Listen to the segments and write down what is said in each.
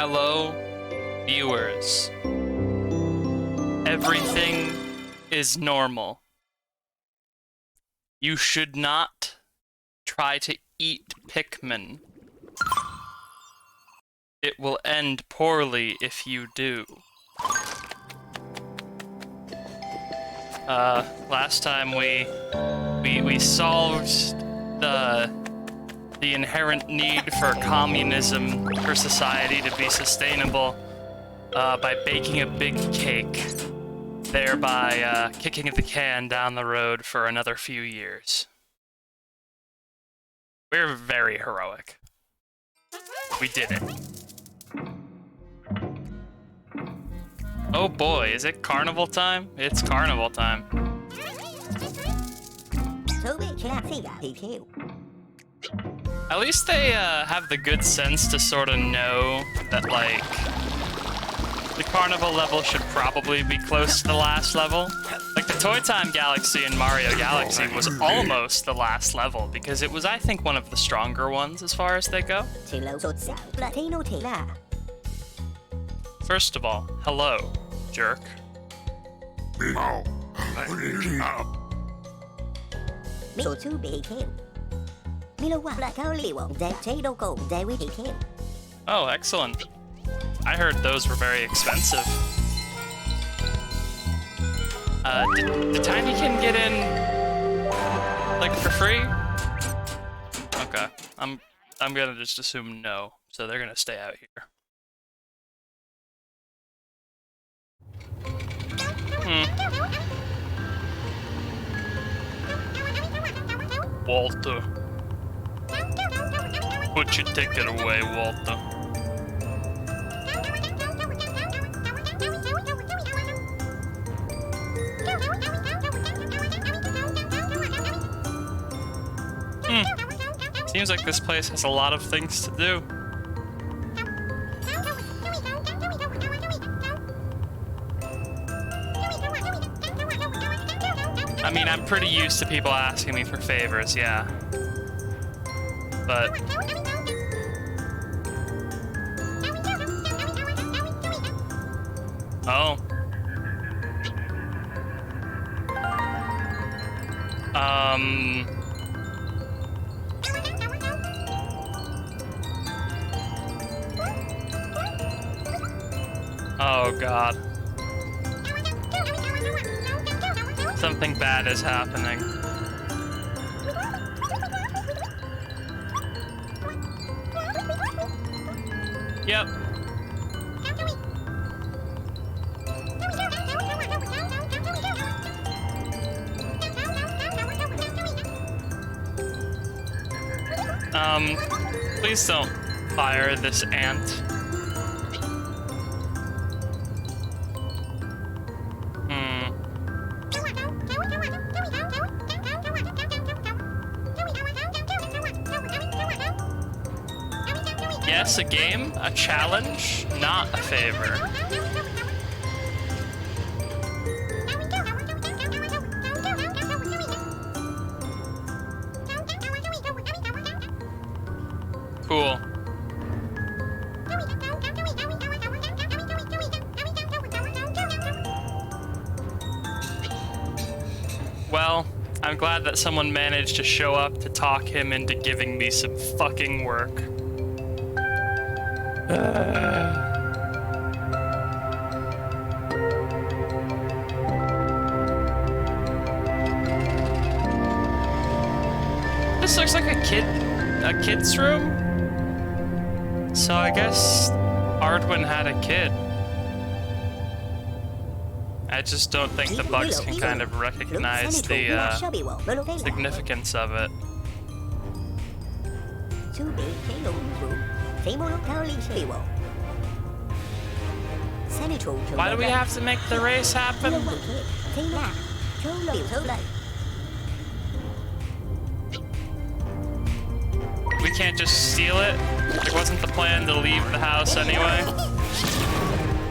Hello, viewers. Everything is normal. You should not try to eat Pikmin. It will end poorly if you do. Last time we solved the inherent need for communism for society to be sustainable by baking a big cake, thereby kicking the can down the road for another few years. We're very heroic. We did it. Oh boy, is it carnival time? It's carnival time. At least they have the good sense to sort of know that, like, the carnival level should probably be close to the last level. Like, the Toy Time Galaxy in Mario Galaxy was almost the last level, because it was, I think, one of the stronger ones as far as they go. First of all, hello, jerk. Oh, excellent. I heard those were very expensive. Did Tinykin get in, like, for free? Okay, I'm gonna just assume no, so they're gonna stay out here. Walter. Would you take it away, Walter? Seems like this place has a lot of things to do. I mean, I'm pretty used to people asking me for favors, yeah. But... oh. Oh, God. Something bad is happening. Yep. Please don't fire this ant. Yes, a game, a challenge, not a favor. Cool. Well, I'm glad that someone managed to show up to talk him into giving me some fucking work. This looks like a kid's room. So I guess Ardwin had a kid. I just don't think the bugs can kind of recognize the significance of it. Why do we have to make the race happen? We can't just steal it? It wasn't the plan to leave the house anyway?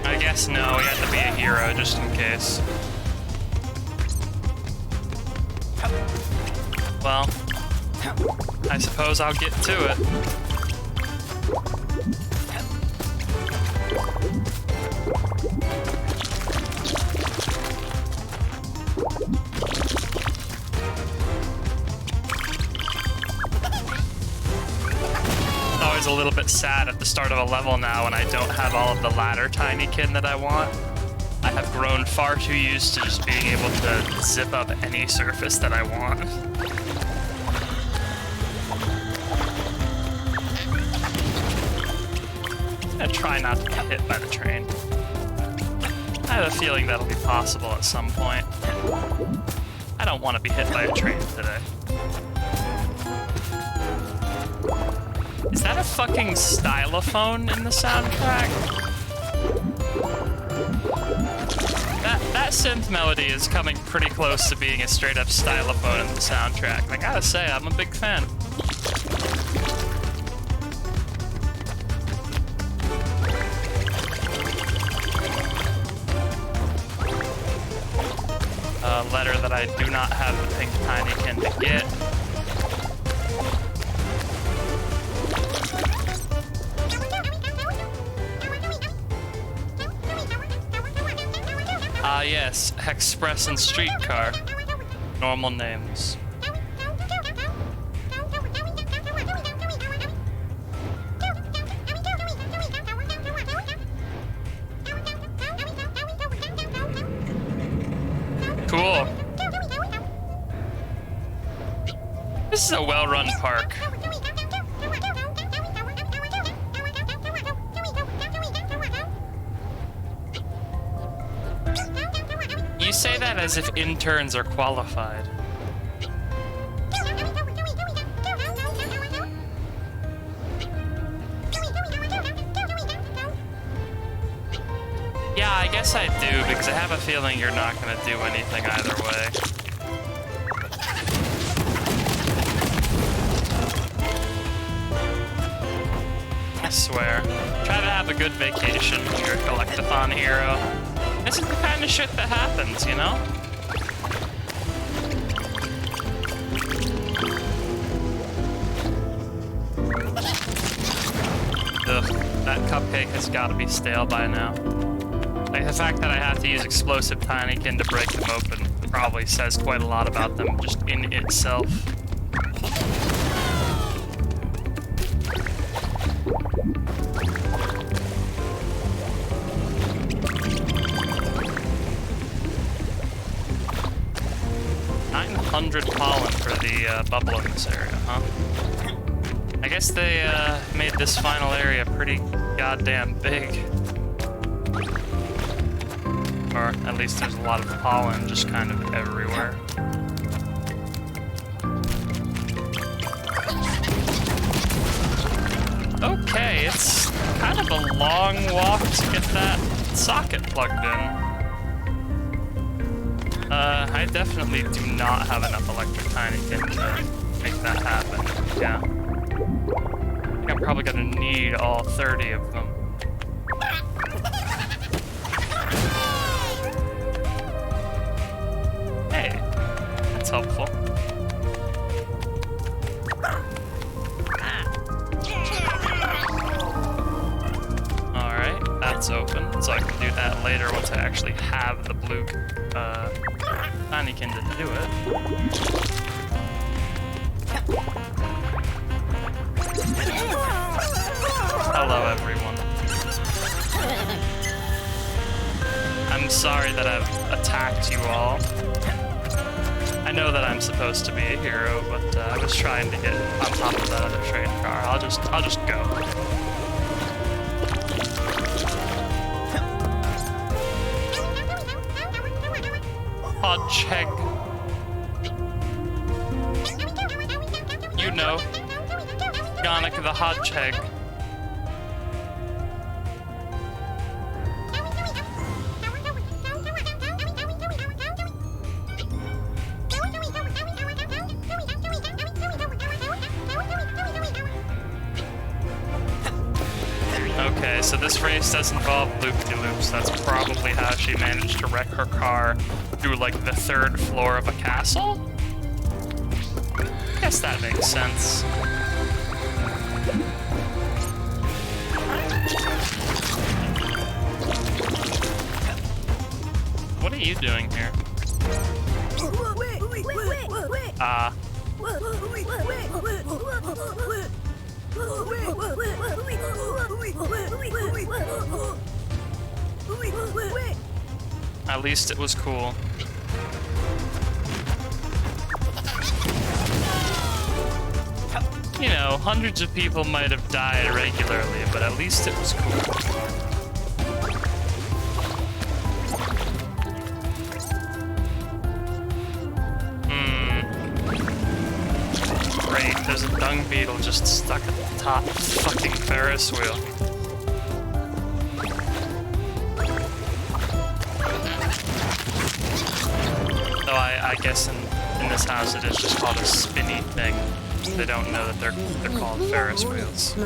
I guess no, we have to be a hero just in case. Well, I suppose I'll get to it. Always a little bit sad at the start of a level now when I don't have all of the ladder Tinykin that I want. I have grown far too used to just being able to zip up any surface that I want. I'm gonna try not to get hit by the train. I have a feeling that'll be possible at some point. I don't want to be hit by a train today. Is that a fucking stylophone in the soundtrack? That synth melody is coming pretty close to being a straight up stylophone in the soundtrack. And I gotta say, I'm a big fan. A letter that I do not have the pink Tinykin to get. Ah yes, Express and Streetcar. Normal names. Cool. This is a well-run park. You say that as if interns are qualified. Yeah, I guess I do, because I have a feeling you're not going to do anything either way. I swear. Try to have a good vacation when you're a collectathon hero. This is the kind of shit that happens, you know? Ugh, that cupcake has got to be stale by now. Like, the fact that I have to use explosive Tinykin to break them open probably says quite a lot about them just in itself. Pollen for the bubble in this area, huh? I guess they made this final area pretty goddamn big. Or at least there's a lot of pollen just kind of everywhere. Okay, it's kind of a long walk to get that socket plugged in. I definitely do not have enough electric Tinykin to make that happen. Yeah. I think I'm probably gonna need all 30 of them. Hey, that's helpful. Alright, that's open, so I can do that later once I actually have the blue Tinykin to do it. Hello, everyone. I'm sorry that I've attacked you all. I know that I'm supposed to be a hero, but I was trying to get on top of that other train car. I'll just go. Hodgehog. You know, Yannick the Hodgehog. Okay, so this race does involve loop-de-loops. That's probably how she managed to wreck her car through, like, the 3rd floor of a castle? Guess that makes sense. What are you doing here? Ah. At least it was cool. You know, hundreds of people might have died regularly, but at least it was cool. Great, there's a dung beetle just stuck at the top of the fucking Ferris wheel. Though I guess in this house it is just called a spinny thing. They don't know that they're called Ferris wheels.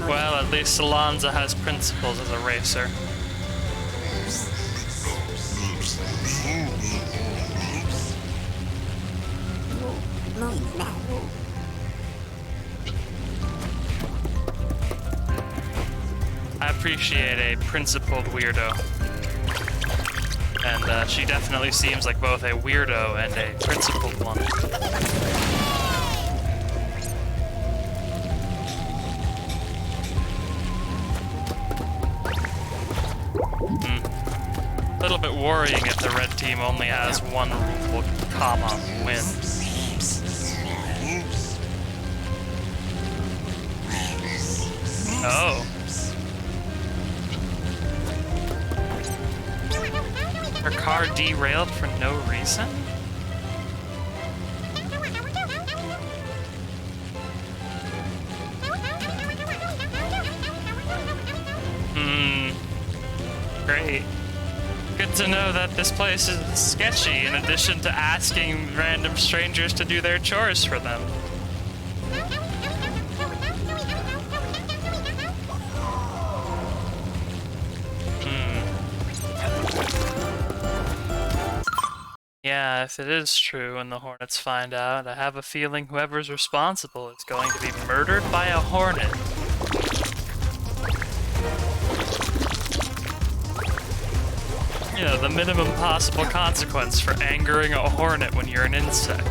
Well, at least Alonza has principles as a racer. I appreciate a principled weirdo. And she definitely seems like both a weirdo and a principled one. A little bit worrying if the red team only has one rule, comma, win. Oh. Her car derailed for no reason? Great. Good to know that this place is sketchy, in addition to asking random strangers to do their chores for them. Yeah, if it is true and the Hornets find out, I have a feeling whoever's responsible is going to be murdered by a Hornet. You know, the minimum possible consequence for angering a Hornet when you're an insect.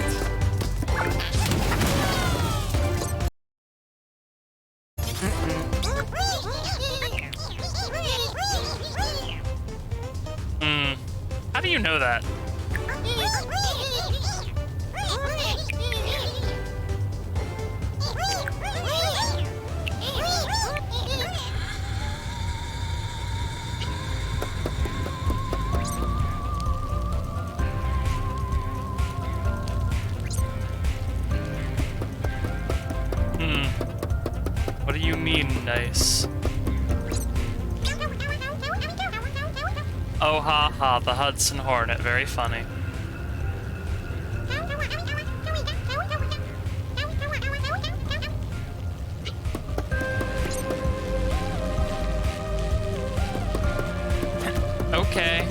How do you know that? What do you mean, nice? Oh, ha ha, the Hudson Hornet. Very funny. Okay.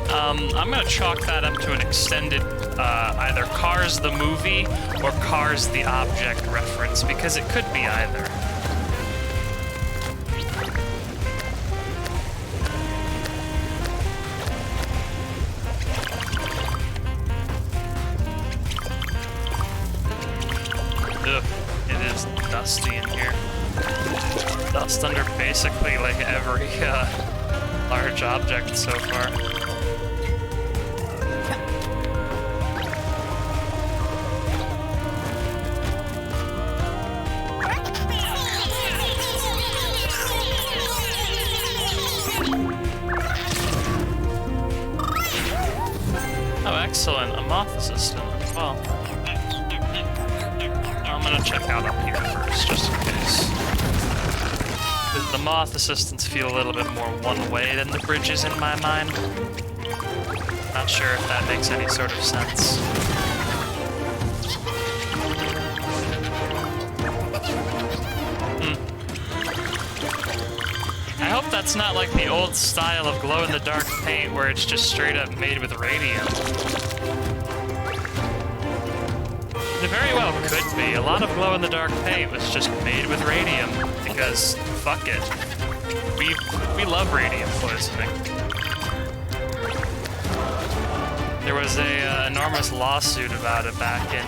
I'm gonna chalk that up to an extended, either Cars the movie or Cars the object reference, because it could be either. Ugh, it is dusty in here. Dust under basically like every large object so far. Oh, excellent. A moth assistant as well. I'm gonna check out up here first, just in case. The moth assistants feel a little bit more one-way than the bridges in my mind. Not sure if that makes any sort of sense. that's not like the old style of glow-in-the-dark paint where it's just straight up made with radium. It very well could be. A lot of glow-in-the-dark paint was just made with radium because fuck it. We love radium poisoning. There was a enormous lawsuit about it back in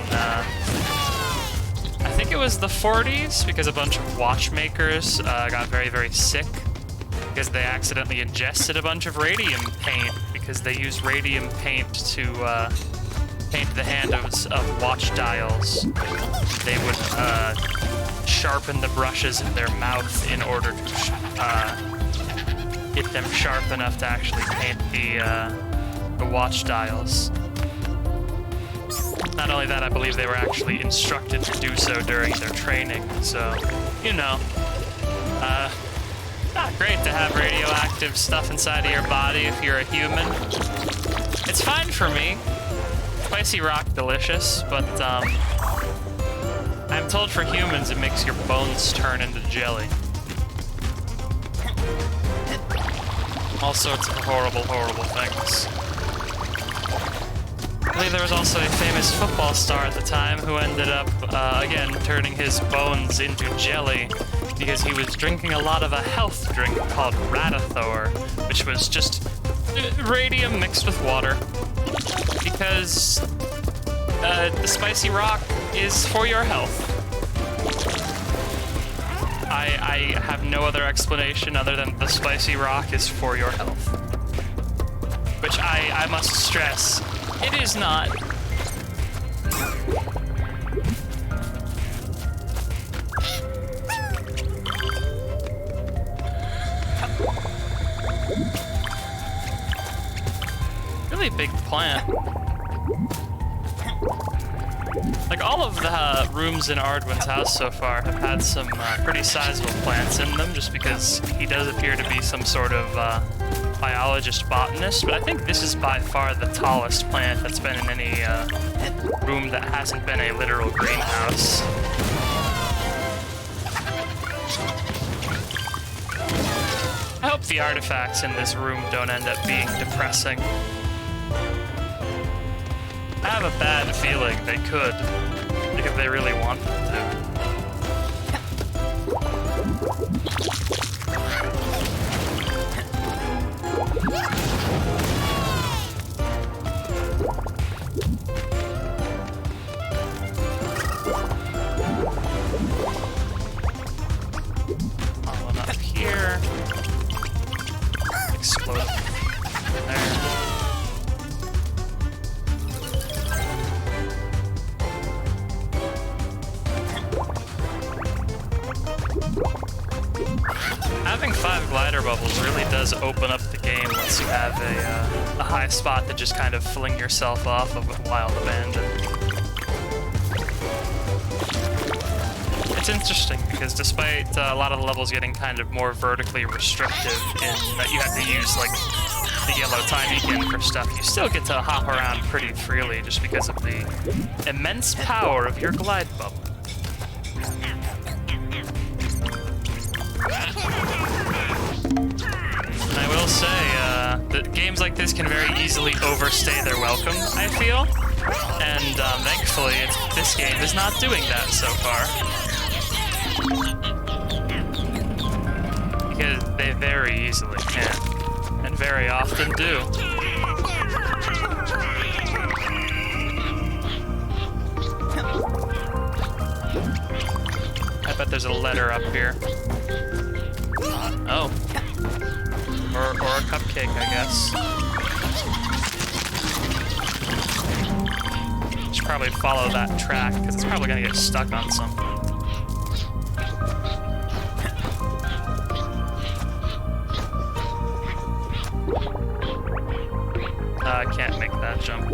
I think it was the 40s, because a bunch of watchmakers got very, very sick because they accidentally ingested a bunch of radium paint because they used radium paint to paint the handles of watch dials. They would sharpen the brushes in their mouth in order to get them sharp enough to actually paint the watch dials. Not only that, I believe they were actually instructed to do so during their training, so, you know. Not great to have radioactive stuff inside of your body if you're a human. It's fine for me. Spicy rock delicious, but I'm told for humans it makes your bones turn into jelly. All sorts of horrible, horrible things. I believe there was also a famous football star at the time who ended up, again, turning his bones into jelly because he was drinking a lot of a health drink called Radithor, which was just radium mixed with water. Because the spicy rock is for your health. I have no other explanation other than the spicy rock is for your health. Which I must stress, it is not. Really big plant. Like, all of the rooms in Ardwin's house so far have had some pretty sizable plants in them, just because he does appear to be some sort of biologist botanist, but I think this is by far the tallest plant that's been in any room that hasn't been a literal greenhouse. I hope the artifacts in this room don't end up being depressing. I have a bad feeling they could, like if they really want them to. One up here. Explode there. Having 5 glider bubbles really does open up the game once you have a high spot to just kind of fling yourself off of with wild abandon. It's interesting because despite a lot of the levels getting kind of more vertically restrictive in that you have to use like the yellow Tinykin for stuff, you still get to hop around pretty freely just because of the immense power of your glide bubble. And I will say that games like this can very easily overstay their welcome, I feel. And thankfully, this game is not doing that so far. Because they very easily can, and very often do. I bet there's a letter up here. Oh. Or a cupcake, I guess. Should probably follow that track, because it's probably gonna get stuck on something. I can't make that jump.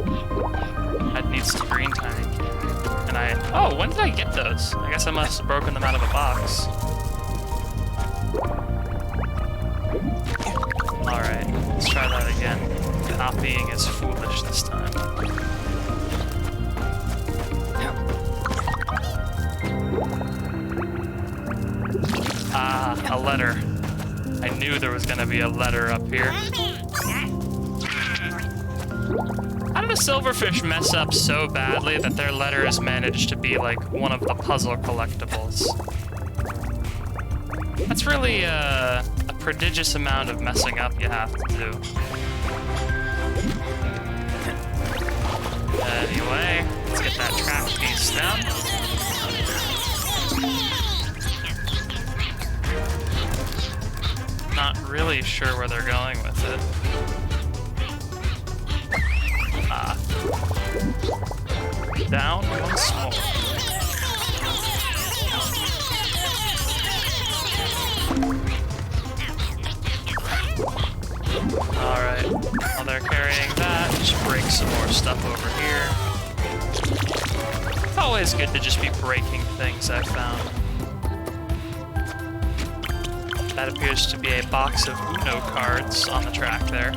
That needs to green tiny. And oh, when did I get those? I guess I must have broken them out of a box. Alright, let's try that again. Not being as foolish this time. Ah, a letter. I knew there was gonna be a letter up here. How did a silverfish mess up so badly that their letters managed to be like one of the puzzle collectibles? That's really a prodigious amount of messing up you have to do. Anyway, let's get that track piece down. Not really sure where they're going with it. Down once more. Alright, while they're carrying that, just break some more stuff over here. It's always good to just be breaking things, I've found. That appears to be a box of Uno cards on the track there.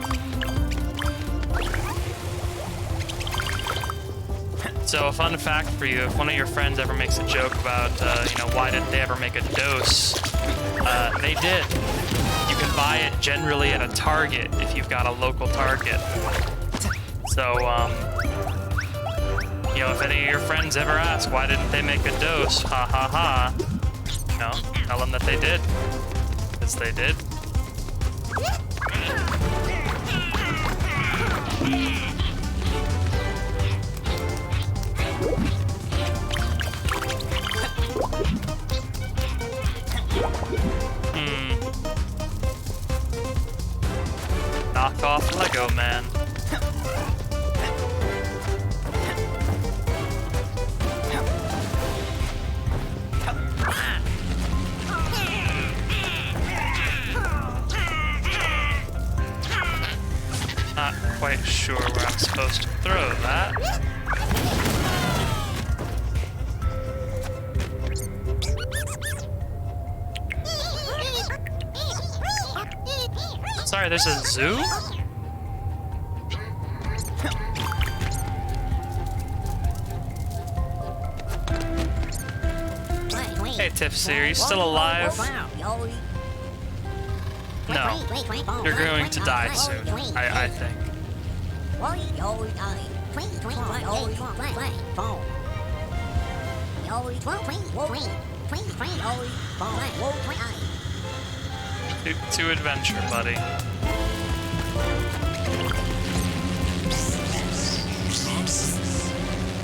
So a fun fact for you, if one of your friends ever makes a joke about, you know, why didn't they ever make a dose? They did. You can buy it generally at a Target if you've got a local Target. So, you know, if any of your friends ever ask, why didn't they make a dose? Ha ha ha. You know, tell them that they did. Because they did. Knock off Lego Man. Not quite sure where I'm supposed to throw that. Sorry, there's a zoo? Hey, Tipsy, are you still alive? No. You're going to die soon, I think. To adventure, buddy.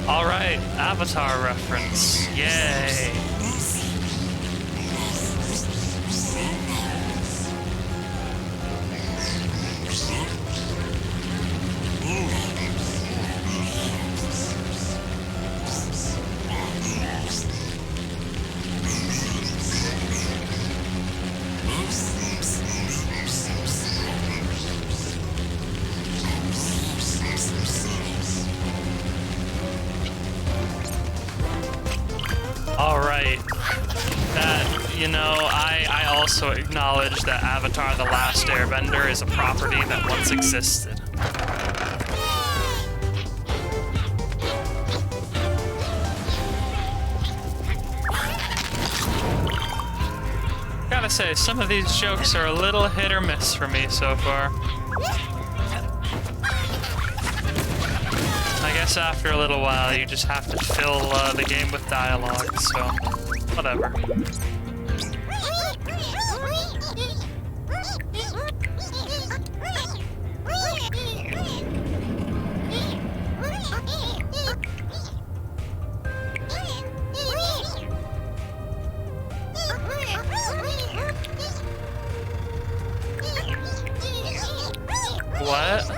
Alright, Avatar reference. Yay. Alright. That, you know, I also acknowledge that Avatar The Last Airbender is a property that once existed. Gotta say, some of these jokes are a little hit or miss for me so far. I guess after a little while, you just have to fill the game with dialogue, so whatever. What?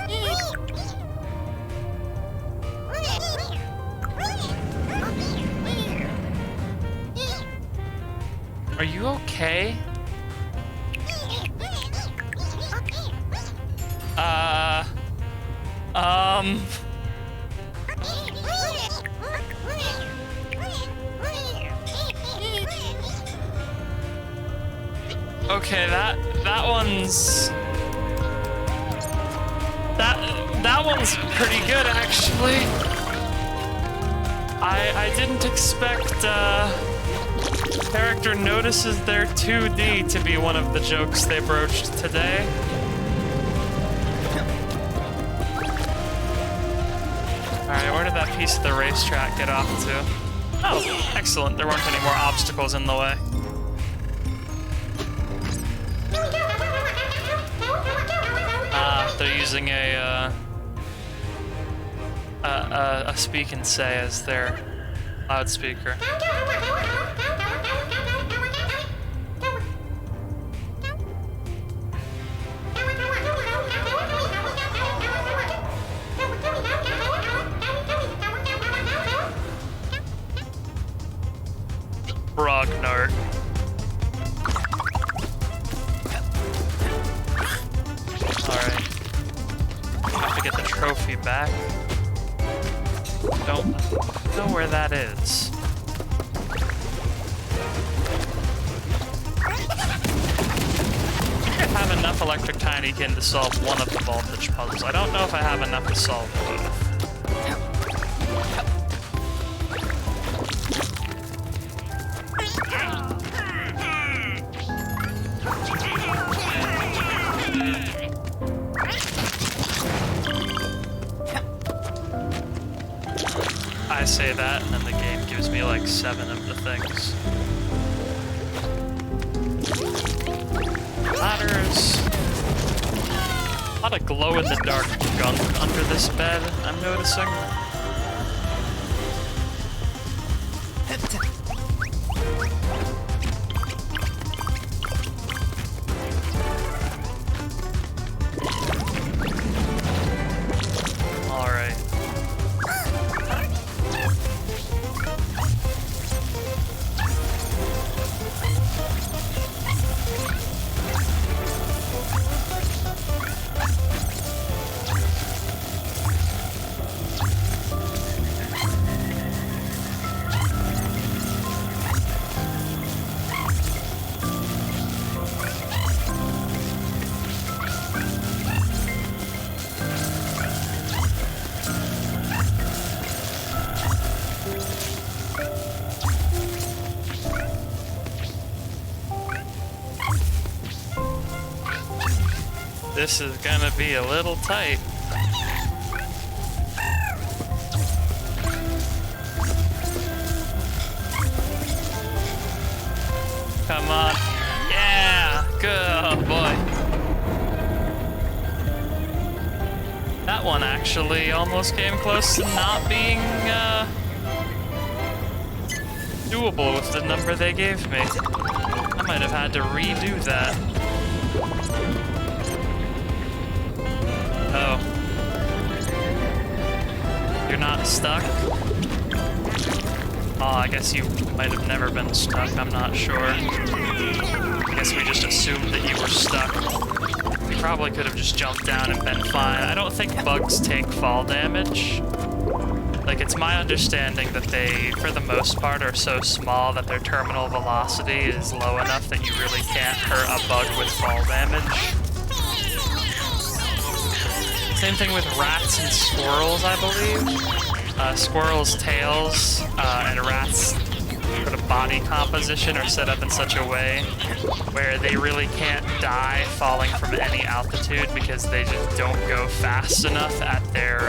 Are you okay? Okay, that one's... That one's pretty good, actually. I didn't expect, Character notices they're 2D to be one of the jokes they broached today. Alright, where did that piece of the racetrack get off to? Oh, excellent. There weren't any more obstacles in the way. They're using a speak and say as their loudspeaker. Grognard. Alright. Have to get the trophy back. Don't know where that is. I have enough electric Tinykin to solve one of the voltage puzzles. I don't know if I have enough to solve both. I say that, and then the game gives me like 7 of the things. Ladders. A lot of glow-in-the-dark gunk under this bed, I'm noticing. This is gonna be a little tight. Come on. Yeah! Good, oh boy. That one actually almost came close to not being, doable with the number they gave me. I might have had to redo that. Oh. You're not stuck? Oh, I guess you might have never been stuck, I'm not sure. I guess we just assumed that you were stuck. You probably could have just jumped down and been fine. I don't think bugs take fall damage. Like, it's my understanding that they, for the most part, are so small that their terminal velocity is low enough that you really can't hurt a bug with fall damage. Same thing with rats and squirrels, I believe. Squirrels' tails and rats' sort of body composition are set up in such a way where they really can't die falling from any altitude because they just don't go fast enough at their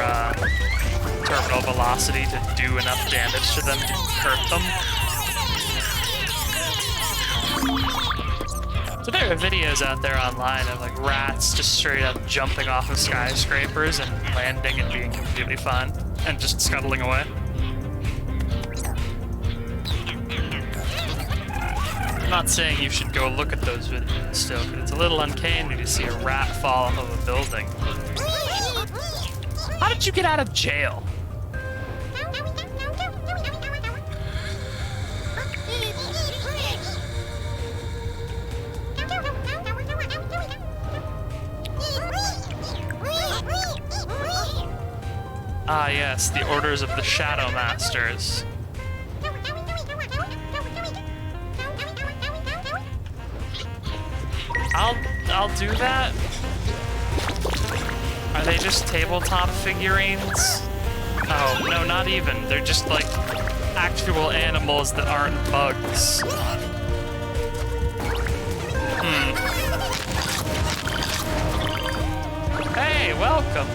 terminal velocity to do enough damage to them to hurt them. So there are videos out there online of like rats just straight up jumping off of skyscrapers and landing and being completely fine and just scuttling away. I'm not saying you should go look at those videos still, but it's a little uncanny to see a rat fall off of a building. How did you get out of jail? Ah, yes, the orders of the Shadow Masters. I'll do that. Are they just tabletop figurines? Oh, no, not even. They're just like actual animals that aren't bugs. welcome.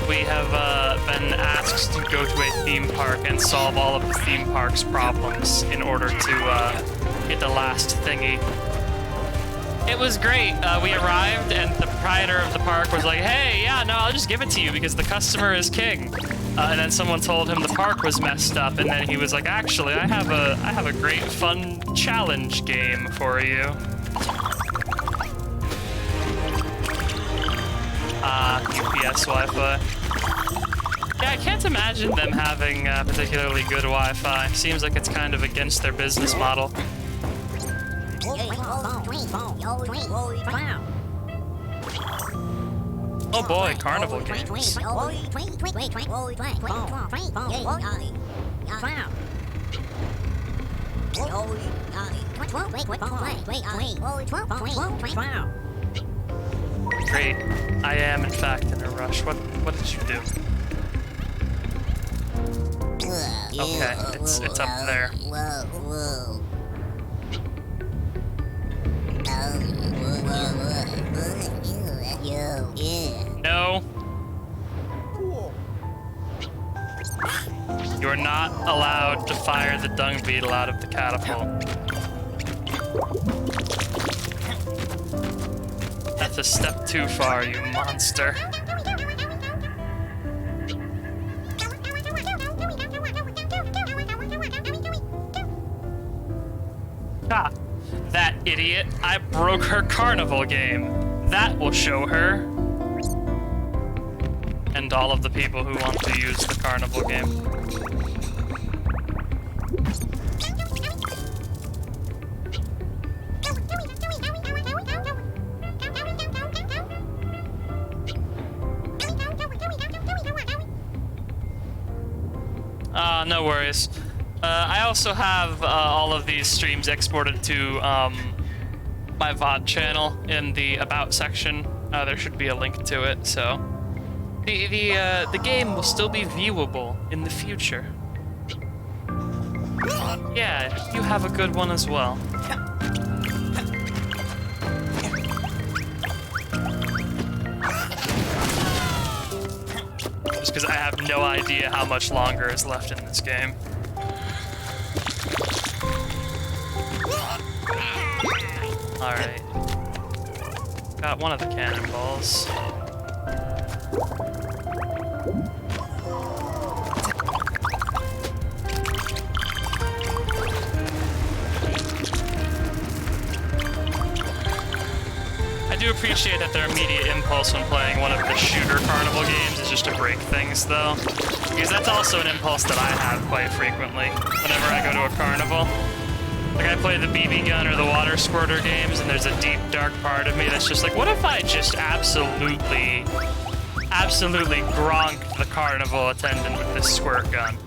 We have been asked to go to a theme park and solve all of the theme park's problems in order to get the last thingy. It was great. We arrived and the proprietor of the park was like, hey, yeah, no, I'll just give it to you because the customer is king. And then someone told him the park was messed up, and then he was like, actually, I have a great fun challenge game for you. UPS Wi-Fi. Yeah, I can't imagine them having particularly good Wi-Fi. Seems like it's kind of against their business model. Oh boy, carnival games. Great. I am in fact in a rush. What did you do? Okay, it's up there. No. You are not allowed to fire the dung beetle out of the catapult. That's a step too far, you monster. Ah, that idiot. I broke her carnival game. That will show her. And all of the people who want to use the carnival game. No worries. I also have all of these streams exported to my VOD channel in the About section. There should be a link to it, so the game will still be viewable in the future. Yeah, you have a good one as well. Just because I have no idea how much longer is left in this game. Alright. Got one of the cannonballs. I do appreciate that their immediate impulse when playing one of the shooter carnival games is just to break things, though. Because that's also an impulse that I have quite frequently whenever I go to a carnival. Like, I play the BB gun or the water squirter games, and there's a deep, dark part of me that's just like, what if I just absolutely gronked the carnival attendant with this squirt gun?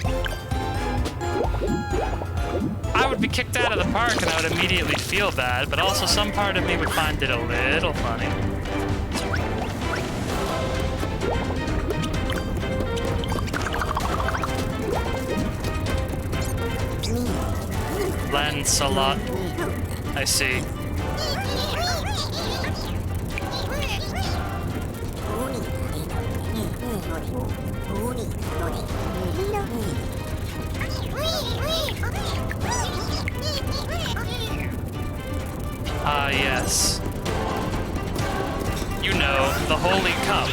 I would be kicked out of the park and I would immediately feel bad, but also some part of me would find it a little funny. Lancelot. I see. Ah, yes. You know, the Holy Cup.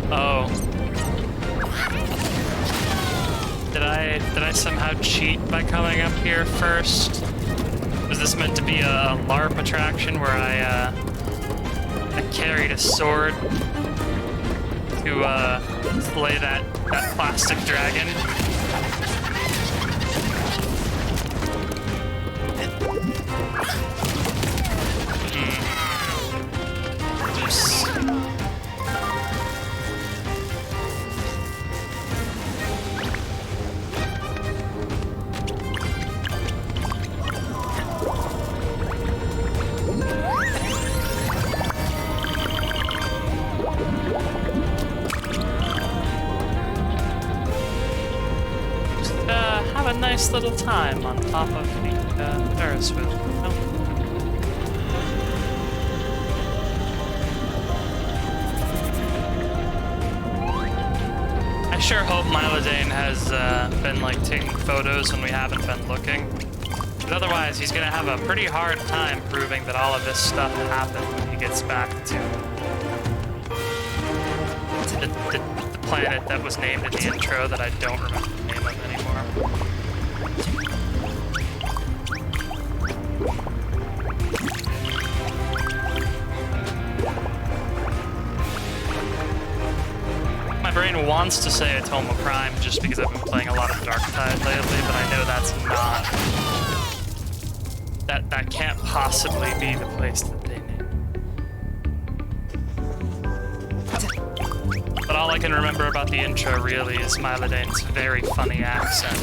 Oh. Did I somehow cheat by coming up here first? Was this meant to be a LARP attraction where I carried a sword to slay that plastic dragon? nice little time on top of the Ferris wheel. No. I sure hope Mylodane has been like taking photos when we haven't been looking. But otherwise, he's gonna have a pretty hard time proving that all of this stuff happened when he gets back to the planet that was named in the intro that I don't remember the name of anymore. My brain wants to say Atoma Prime just because I've been playing a lot of Dark Tide lately, but I know that's not... That can't possibly be the place that they named. But all I can remember about the intro really is Mylodane's very funny accent.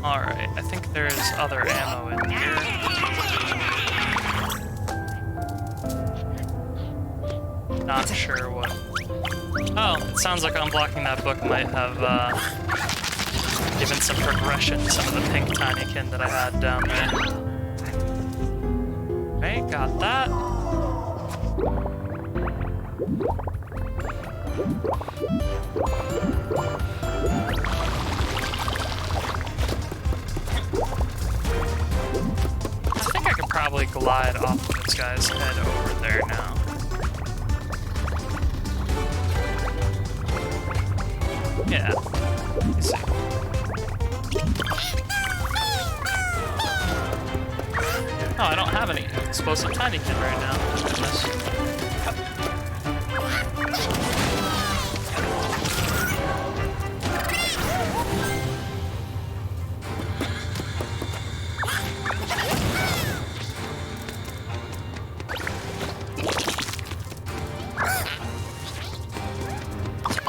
Alright, I think there's other ammo in here. Not sure what. Oh, it sounds like unblocking that book might have given some progression to some of the pink Tinykin that I had down there. Okay, got that. I think I could probably glide off of this guy's head over there now. Yeah. Let's see. Oh, I don't have any explosive Tinykin right now. Goodness.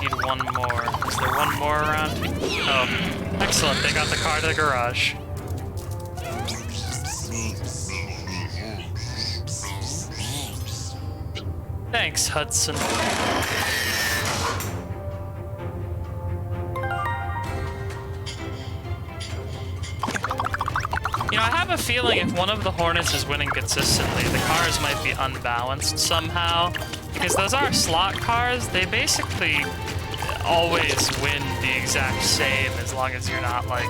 Need one more. Is there one more around? Oh, excellent. They got the car to the garage. Thanks, Hudson. You know, I have a feeling if one of the Hornets is winning consistently, the cars might be unbalanced somehow. Because those are slot cars, they basically always win the exact same as long as you're not, like,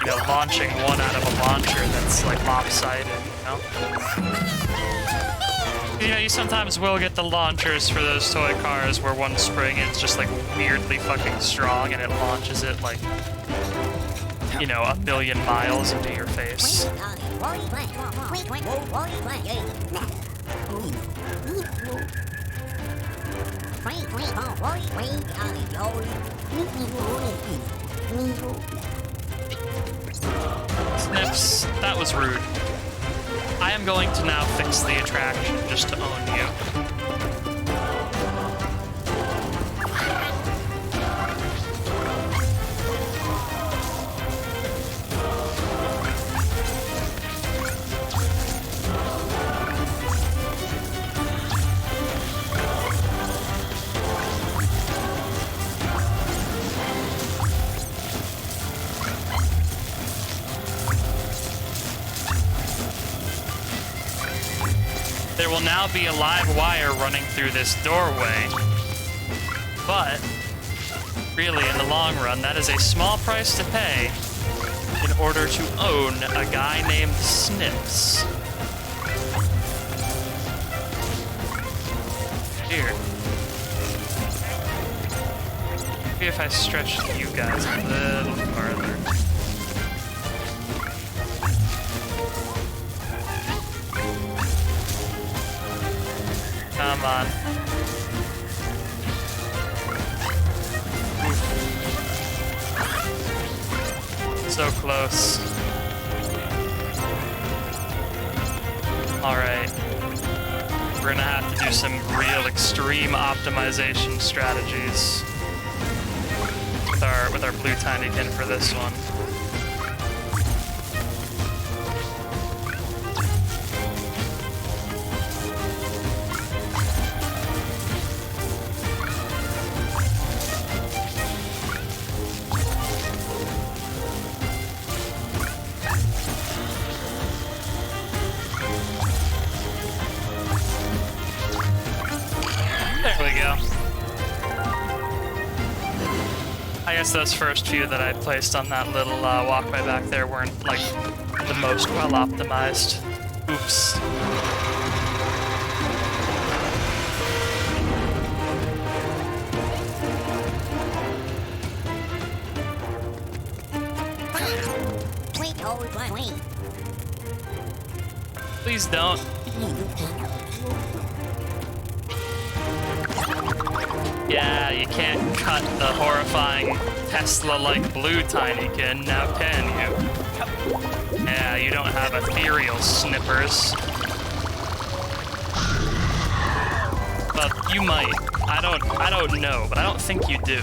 you know, launching one out of a launcher that's, like, lopsided, you know? You know, you sometimes will get the launchers for those toy cars where one spring is just, like, weirdly fucking strong and it launches it, like, you know, 1 billion miles into your face. Snips, that was rude. I am going to now fix the attraction just to own you. There will now be a live wire running through this doorway, but really, in the long run, that is a small price to pay in order to own a guy named Snips. Here. Maybe if I stretch you guys a little farther. Come on. So close. Alright. We're gonna have to do some real extreme optimization strategies with our blue Tinykin for this one. I guess those first few that I placed on that little walkway back there weren't, like, the most well optimized. Oops. Please don't. Yeah, you can't cut the horrifying Tesla-like blue Tinykin, now can you? Yeah, you don't have ethereal snippers. But you might. I don't know, but I don't think you do.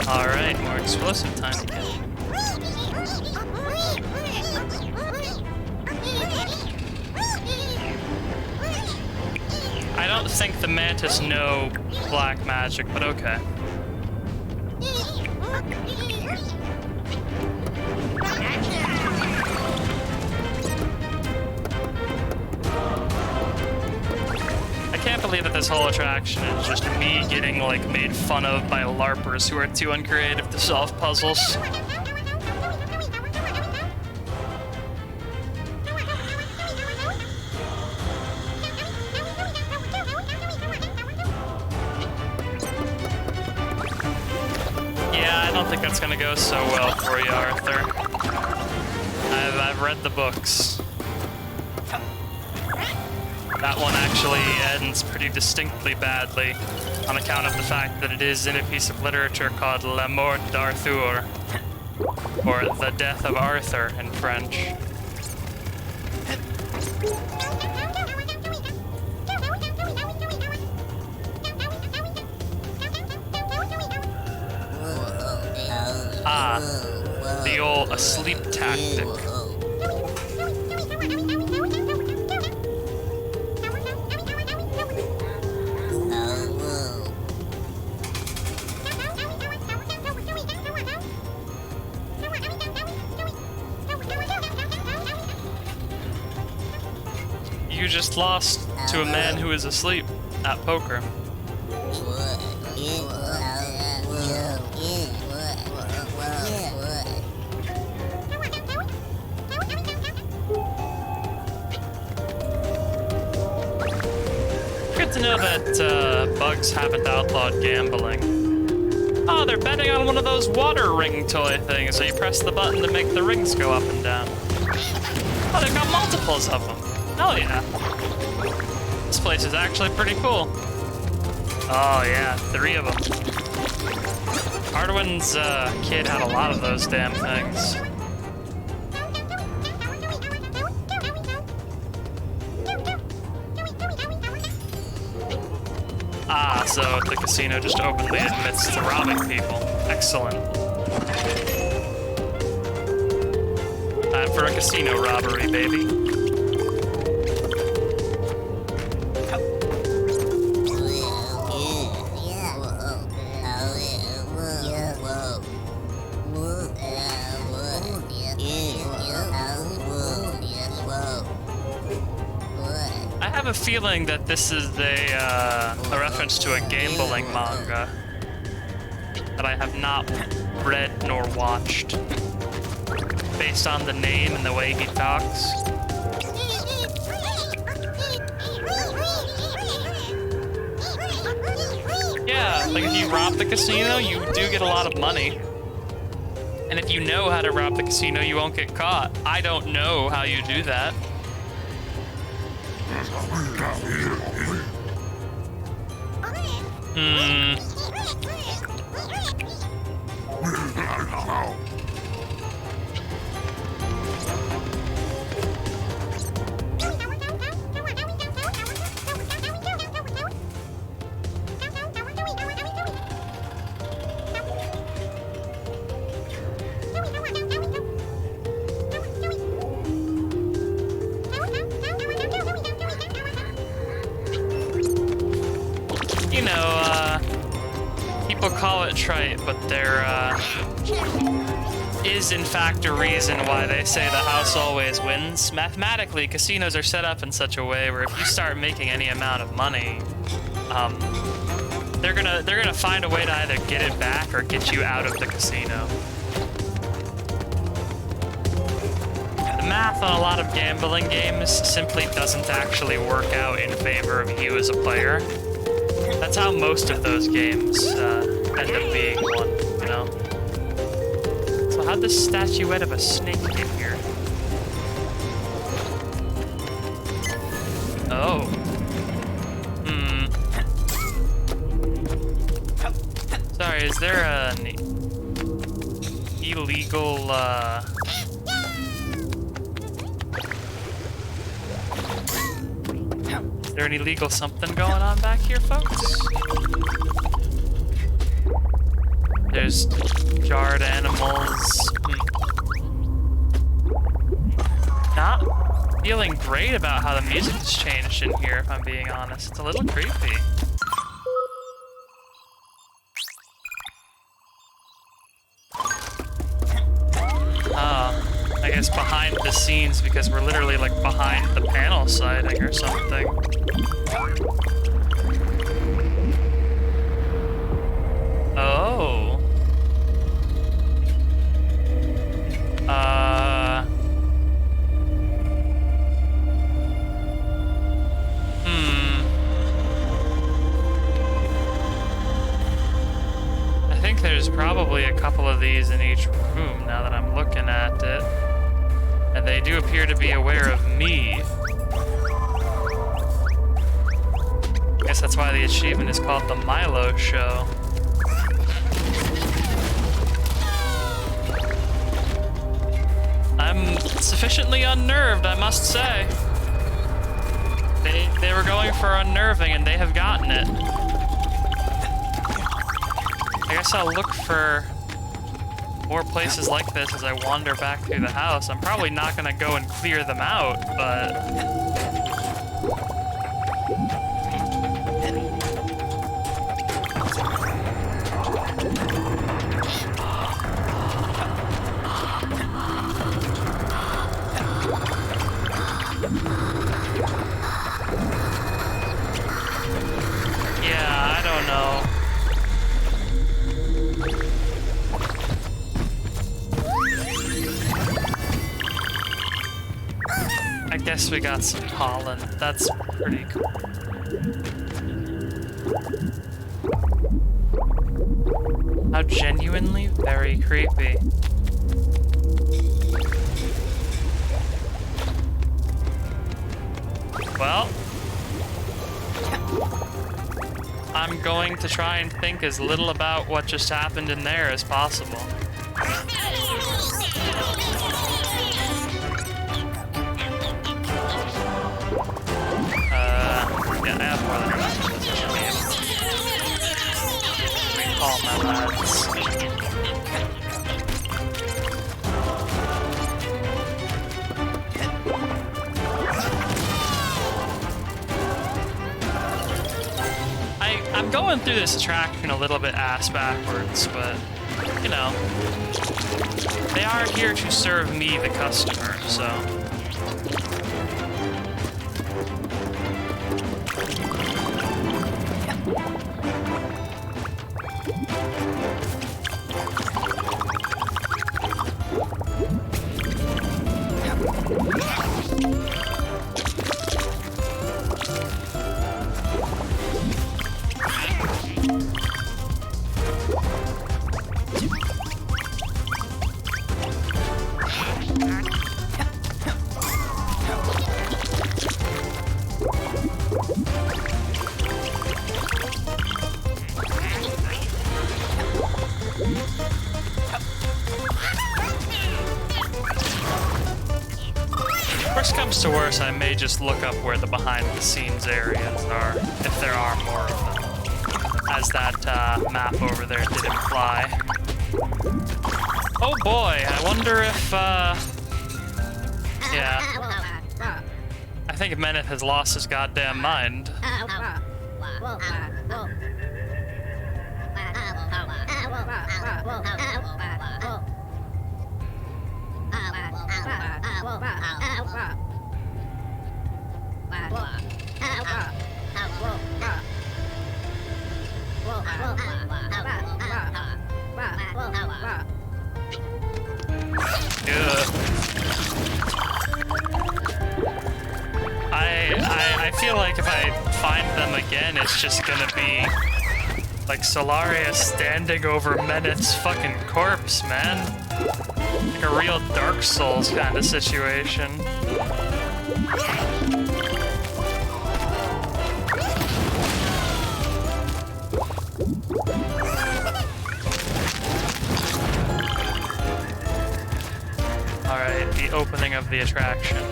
Alright, more explosive time again. I don't think the mantis know black magic, but okay. I can't believe that this whole attraction is just me getting, like, made fun of by LARPers who are too uncreative to solve puzzles. Yeah, I don't think that's gonna go so well for you, Arthur. I've read the books. That one actually ends pretty distinctly badly on account of the fact that it is in a piece of literature called La Mort d'Arthur, or The Death of Arthur in French. Ah, the old asleep tactic. You just lost to a man who is asleep at poker. Good to know that bugs haven't outlawed gambling. Oh, they're betting on one of those water ring toy things, so you press the button to make the rings go up and down. Oh, they've got multiples of them. Hell yeah. This place is actually pretty cool. Oh yeah, 3 of them. Hardwin's kid had a lot of those damn things. Ah, so the casino just openly admits to robbing people. Excellent. Time for a casino robbery, baby. I have a feeling that this is a reference to a gambling manga that I have not read nor watched. Based on the name and the way he talks. Yeah, like if you rob the casino, you do get a lot of money. And if you know how to rob the casino, you won't get caught. I don't know how you do that. trite, but there is in fact a reason why they say the house always wins. Mathematically, casinos are set up in such a way where if you start making any amount of money, they're gonna find a way to either get it back or get you out of the casino. The math on a lot of gambling games simply doesn't actually work out in favor of you as a player. That's how most of those games end up being won, you know? So how'd this statuette of a snake get here? Oh. Sorry, is there an illegal, Is there an illegal something going on back here, folks? There's jarred animals. Not feeling great about how the music has changed in here, if I'm being honest. It's a little creepy. I guess behind the scenes, because we're literally like behind the panel siding or something. Oh. I think there's probably a couple of these in each room now that I'm looking at it. And they do appear to be aware of me. I guess that's why the achievement is called the Milo Show. I'm sufficiently unnerved, I must say. They were going for unnerving, and they have gotten it. I guess I'll look for more places like this as I wander back through the house. I'm probably not gonna go and clear them out, but... yeah, I don't know. I guess we got some pollen. That's pretty cool. How genuinely very creepy. Well, I'm going to try and think as little about what just happened in there as possible. Yeah, I have more than enough for this game. Recall my lads. I'm going through this attraction a little bit ass backwards, but, you know, they are here to serve me, the customer, so... Worst comes to worst, I may just look up where the behind-the-scenes areas are, if there are more of them, as that map over there did imply. Oh boy, I wonder if, yeah. I think Meneth has lost his goddamn mind. I feel like if I find them again, it's just gonna be like Solaria standing over Meneth's fucking corpse, man. Like a real Dark Souls kind of situation. Alright, the opening of the attraction.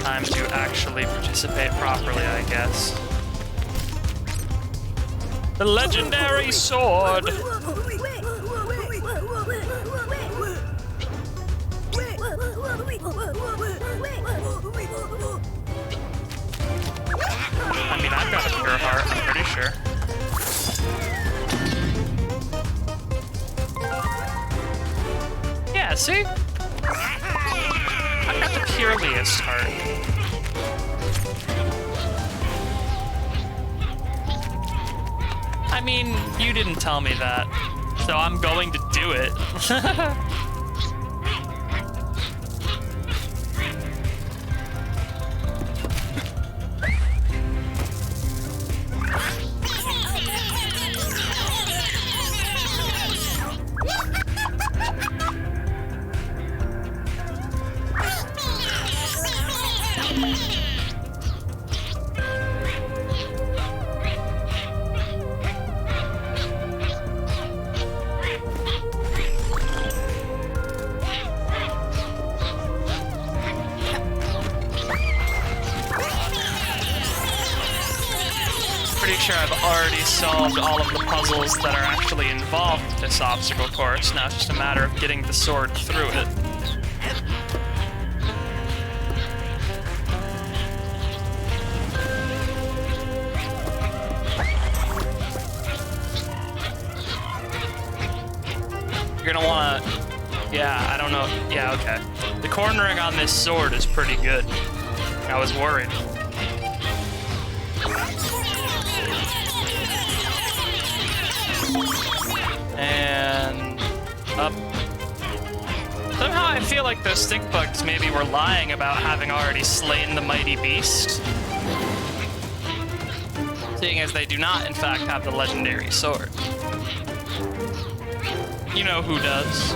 Time to actually participate properly, I guess. The legendary sword! I mean, I've got a pure heart, I'm pretty sure. Yeah, see? I've got the pureliest heart. I mean, you didn't tell me that, so I'm going to do it. I've already solved all of the puzzles that are actually involved with this obstacle course. Now it's just a matter of getting the sword through it. You're gonna wanna... Yeah, I don't know. Yeah, okay. The cornering on this sword is pretty good. I was worried. And up. Somehow I feel like those stink bugs maybe were lying about having already slain the mighty beast. Seeing as they do not, in fact, have the legendary sword. You know who does.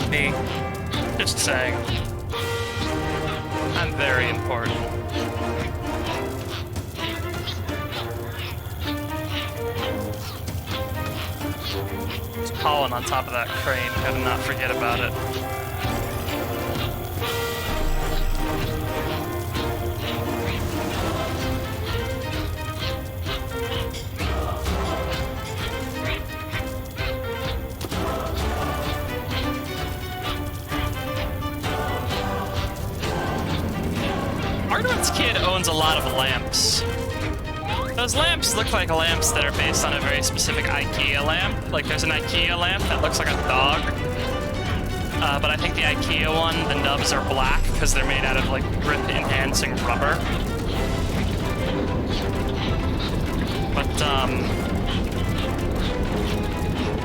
Me. Just saying. I'm very important. Pollen on top of that crane, gotta not forget about it. Arduin's kid owns a lot of lamps. Those lamps look like lamps that are based on a very specific IKEA lamp. Like there's an IKEA lamp that looks like a dog. But I think the IKEA one, the nubs are black because they're made out of like grip enhancing rubber. But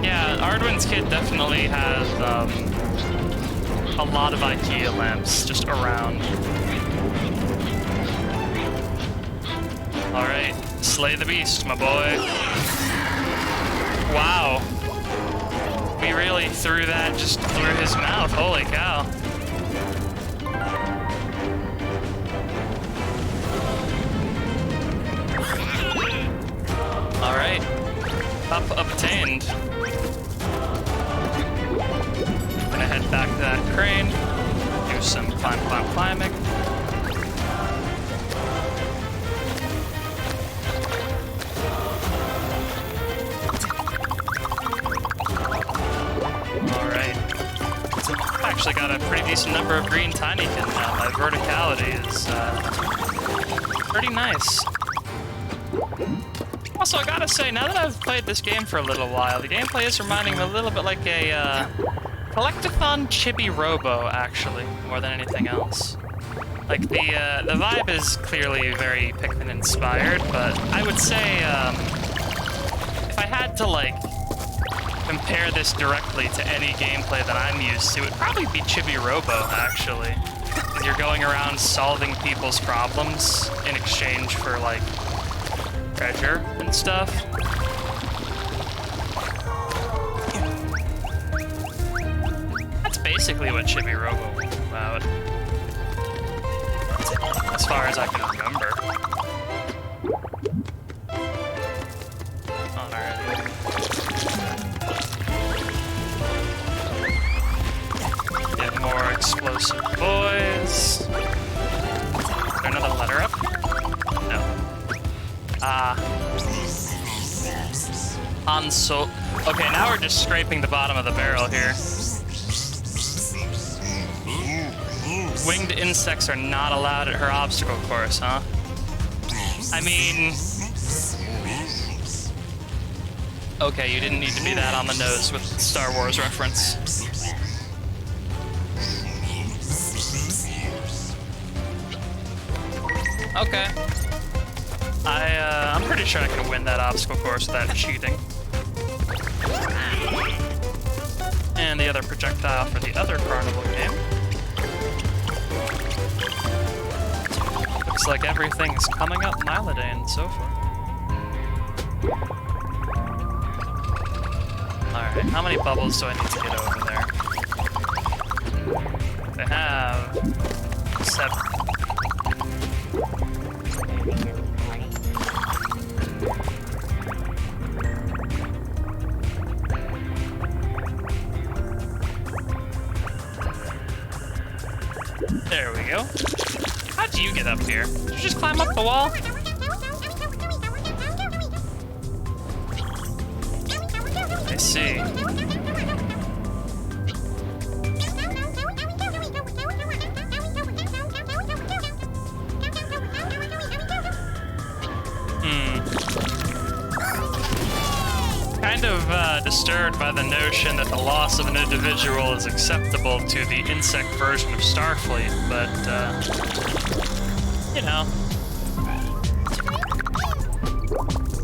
yeah, Arduin's kid definitely has a lot of IKEA lamps just around. All right. Slay the beast, my boy. Wow. We really threw that just through his mouth. Holy cow. All right. Up obtained. Gonna head back to that crane. Do some climbing. Actually got a pretty decent number of green Tinykin now. My verticality is pretty nice. Also, I gotta say, now that I've played this game for a little while, the gameplay is reminding me a little bit like a Collectathon Chibi Robo, actually, more than anything else. Like, the vibe is clearly very Pikmin inspired, but I would say, if I had to, like, compare this directly to any gameplay that I'm used to, it would probably be Chibi Robo, actually. Because you're going around solving people's problems in exchange for, like, treasure and stuff. That's basically what Chibi Robo was about, as far as I can remember. Alright. Get more explosive boys. Is there another letter up here? No. Console. Okay, now we're just scraping the bottom of the barrel here. Winged insects are not allowed at her obstacle course, huh? I mean... Okay, you didn't need to be that on the nose with the Star Wars reference. Okay. I'm pretty sure I can win that obstacle course without cheating. And the other projectile for the other carnival game. Looks like everything is coming up Nilidane so far. Alright, how many bubbles do I need to get over there? They have 7. There we go. How'd you get up here? Did you just climb up the wall? I see. Kind of disturbed by the notion that the loss of an individual is acceptable to the insect version of Starfleet, but, you know.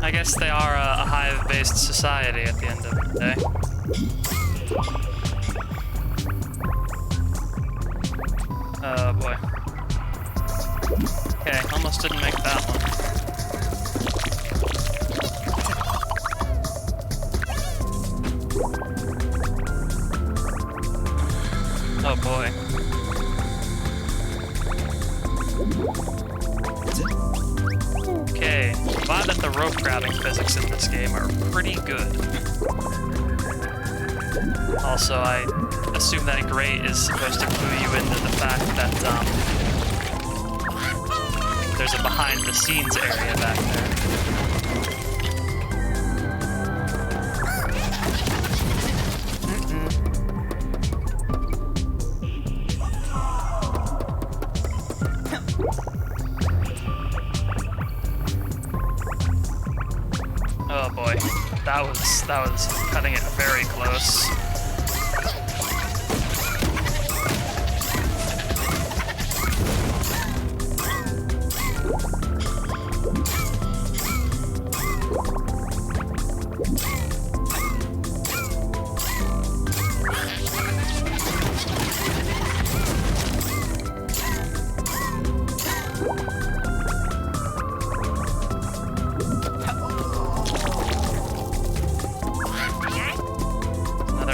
I guess they are a hive-based society at the end of the day. Oh boy. Okay, almost didn't make that one. Oh boy. Okay, glad that the rope grabbing physics in this game are pretty good. Also, I assume that grate is supposed to clue you into the fact that there's a behind-the-scenes area back there. Oh boy, that was cutting it very close.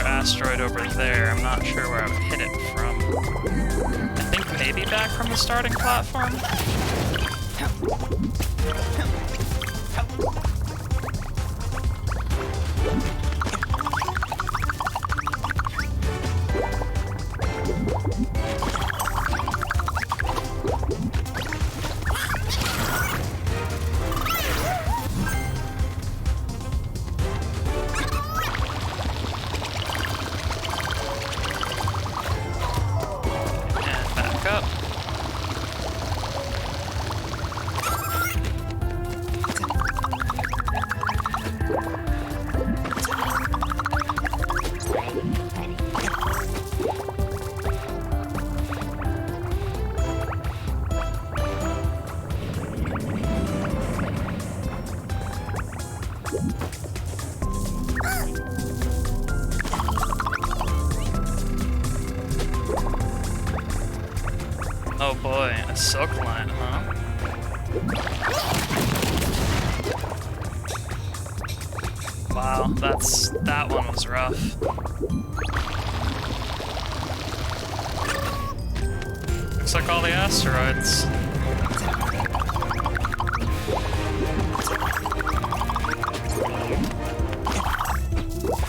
Asteroid over there. I'm not sure where I would hit it from. I think maybe back from the starting platform? Oh boy, a silk line, huh? Wow, that one was rough. Looks like all the asteroids.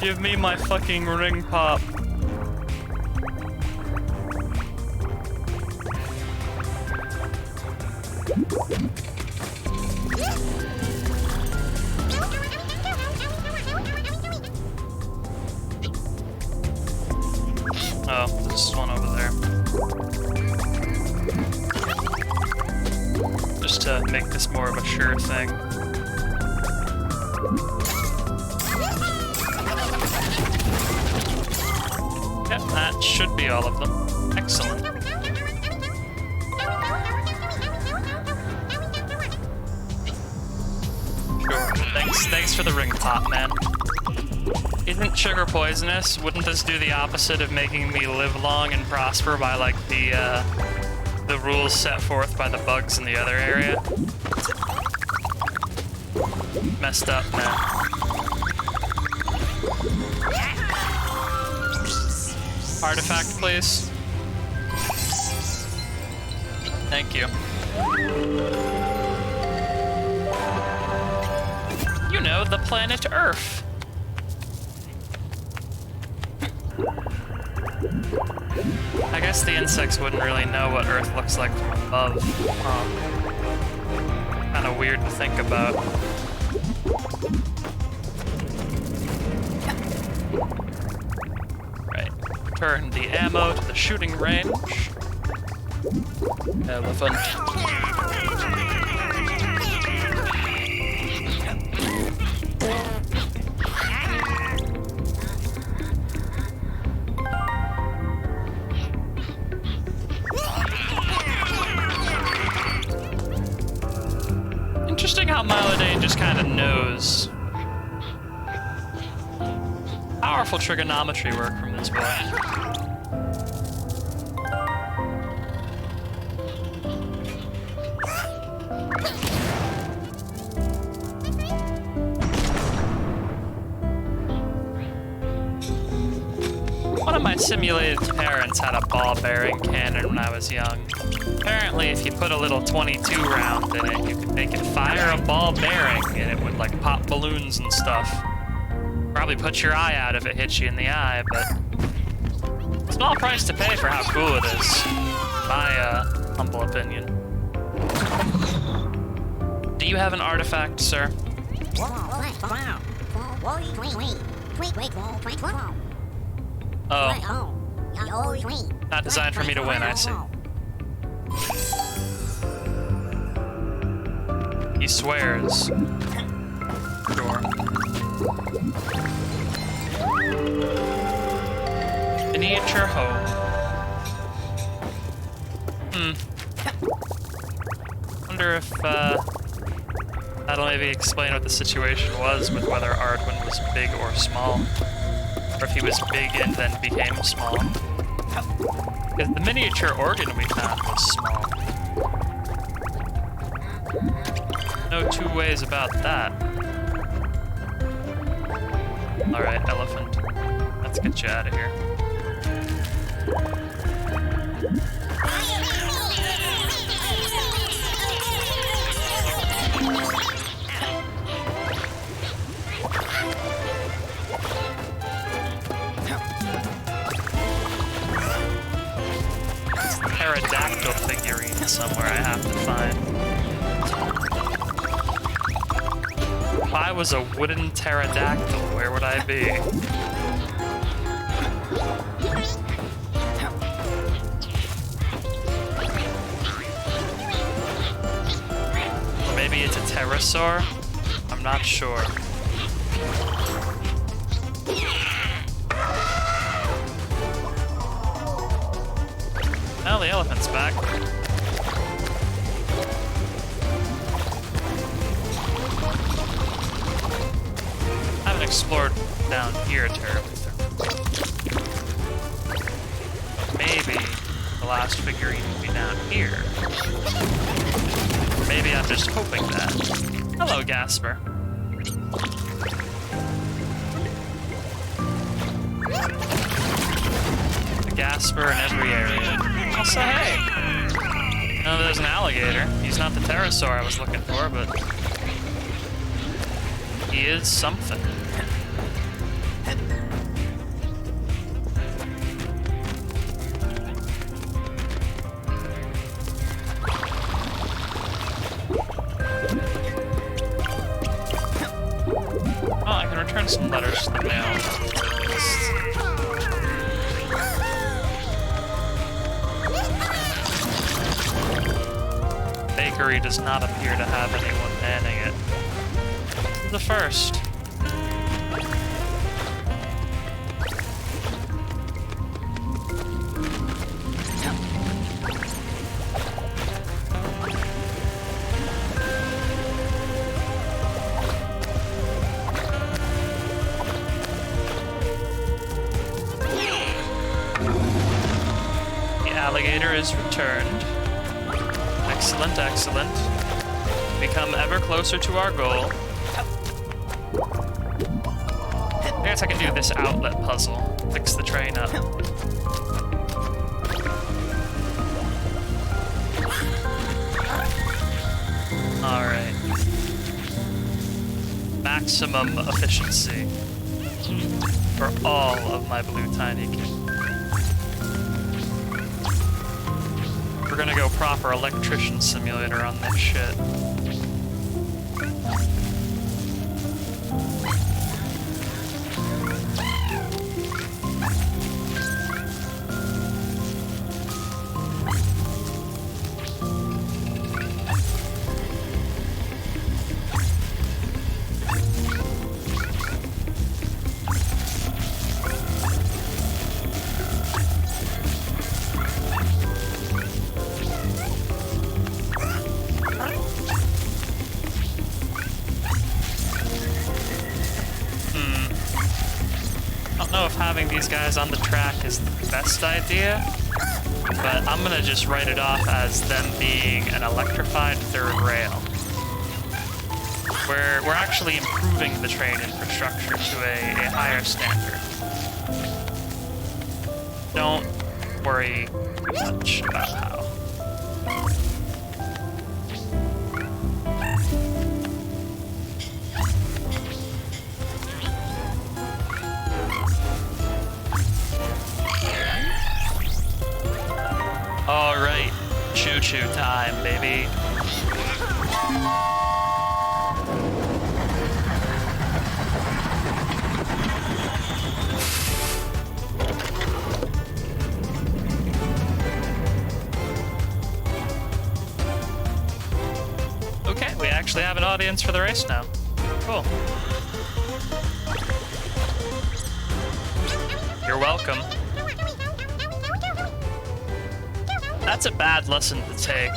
Give me my fucking ring pop. Oh, there's one over there. Just to make this more of a sure thing. Yep, that should be all of them. Excellent. Sure. Thanks for the ring pop, man. Isn't sugar poisonous? Wouldn't this do the opposite of making me live long and prosper by, like, the rules set forth by the bugs in the other area? Messed up, man. Artifact, please. Thank you. You know, the planet Earth. I guess the insects wouldn't really know what Earth looks like from above. Kind of weird to think about. Right. Return the ammo to the shooting range. Elephant. Interesting how Mylodane just kind of knows. Powerful trigonometry work from this boy. One of my simulated parents had a ball bearing cannon when I was young. Apparently, if you put a little 22 round in it, you could make it fire a ball bearing, and it would, like, pop balloons and stuff. Probably put your eye out if it hits you in the eye, but... small price to pay for how cool it is. My, humble opinion. Do you have an artifact, sir? Oh. Not designed for me to win, I see. He swears. Sure. Miniature home. Wonder if, that'll maybe explain what the situation was with whether Ardwin was big or small. Or if he was big and then became small. Because the miniature organ we found was small. No two ways about that. Alright, elephant. Let's get you out of here. Pterodactyl figurine somewhere I have to find. If I was a wooden pterodactyl, where would I be? Or maybe it's a pterosaur? I'm not sure. Oh, the elephant's back. I haven't explored down here terribly. Maybe the last figurine will be down here. Or maybe I'm just hoping that. Hello, Gasper. The Gasper in every area. Also, hey! No, there's an alligator. He's not the pterosaur I was looking for, but he is something. Oh, I can return some letters to the mail. Bakery does not appear to have anyone manning it. The first. The alligator is returned. Excellent, excellent. Become ever closer to our goal. I guess I can do this outlet puzzle. Fix the train up. Alright. Maximum efficiency for all of my blue Tinykin. We're gonna go proper electrician simulator on this shit. I don't know if having these guys on the track is the best idea, but I'm gonna just write it off as them being an electrified third rail. We're actually improving the train infrastructure to a higher standard. Don't worry too much about how. Alright, choo-choo time, baby. Okay, we actually have an audience for the race now. Cool. You're welcome. That's a bad lesson to take.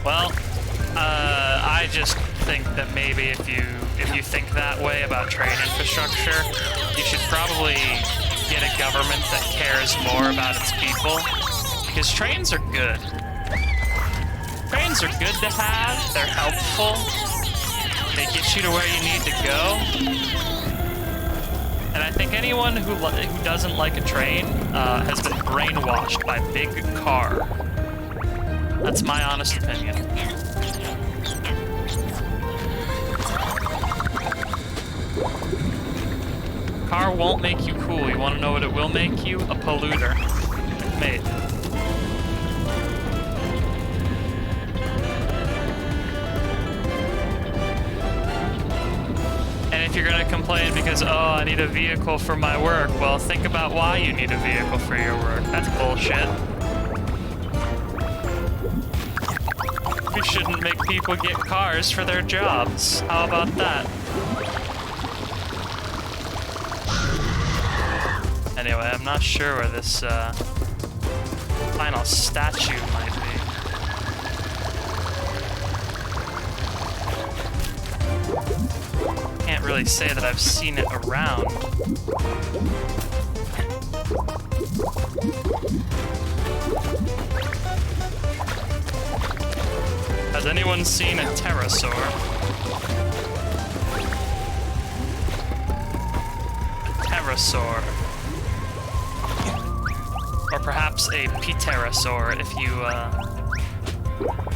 Well, I just think that maybe if you think that way about train infrastructure, you should probably get a government that cares more about its people, because trains are good. Trains are good to have, they're helpful, they get you to where you need to go. And I think anyone who doesn't like a train has been brainwashed by big car. That's my honest opinion. Car won't make you cool. You want to know what it will make you? A polluter. Mate. If you're gonna complain because, oh, I need a vehicle for my work, well, think about why you need a vehicle for your work. That's bullshit. We shouldn't make people get cars for their jobs. How about that? Anyway, I'm not sure where this final statue might be. really say that I've seen it around. Has anyone seen a pterosaur? Pterosaur. Or perhaps a pterosaur if you,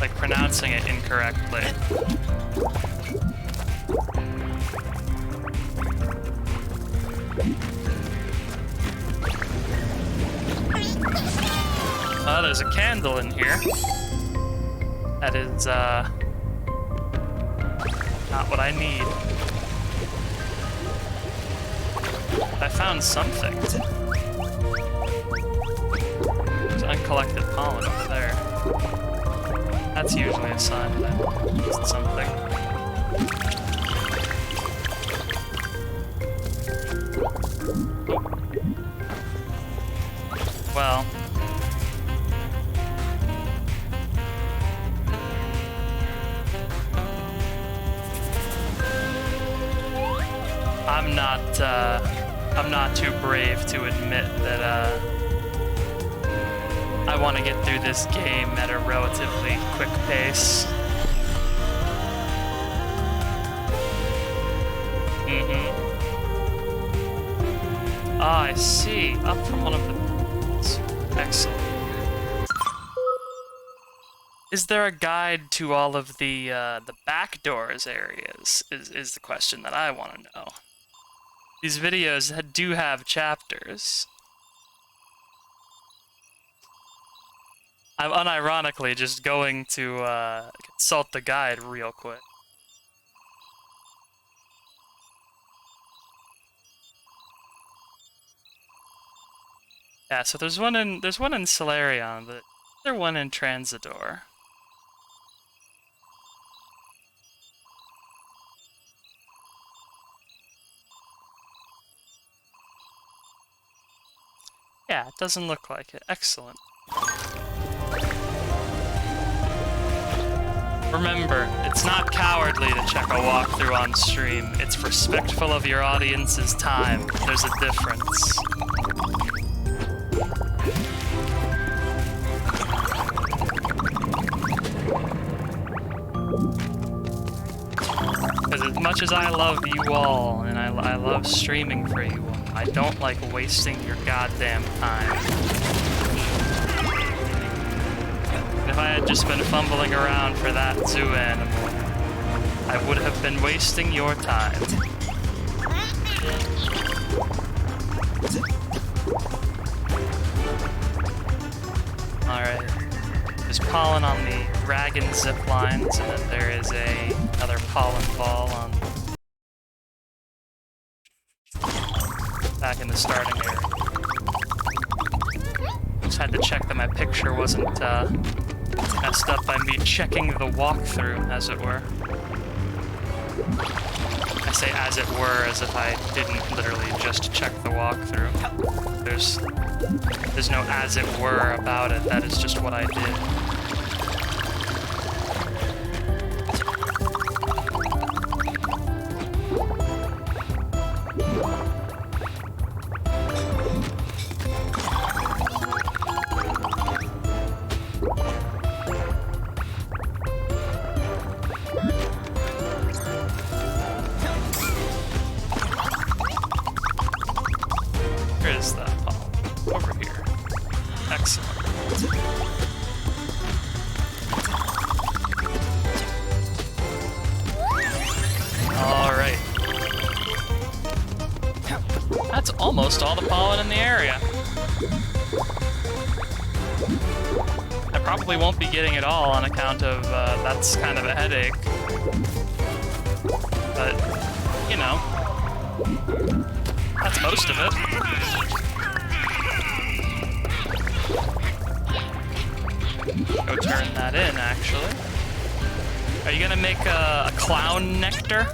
like pronouncing it incorrectly. There's a candle in here. That is, not what I need. I found something. There's uncollected pollen over there. That's usually a sign that I missed something. Well. I'm not too brave to admit that, I want to get through this game at a relatively quick pace. Ah, I see. Up from one of the... Excellent. Is there a guide to all of the back doors areas, is the question that I want to know. These videos do have chapters. I'm unironically just going to consult the guide real quick. Yeah, so there's one in Solarion, but there's one in Transidor. Yeah, it doesn't look like it. Excellent. Remember, it's not cowardly to check a walkthrough on stream. It's respectful of your audience's time. There's a difference. Because as much as I love you all, and I love streaming for you all, I don't like wasting your goddamn time. And if I had just been fumbling around for that zoo animal, I would have been wasting your time. Alright. There's pollen on the dragon zip lines, and then there is another pollen ball on back in the starting area. Just had to check that my picture wasn't messed up by me checking the walkthrough, as it were. I say as it were as if I didn't literally just check the walkthrough. There's no as it were about it, that is just what I did. Where is that pollen? Over here. Excellent. Alright. That's almost all the pollen in the area. I probably won't be getting it all on account of, that's kind of a headache. But, you know, that's most of it. Go turn that in, actually. Are you gonna make a clown nectar?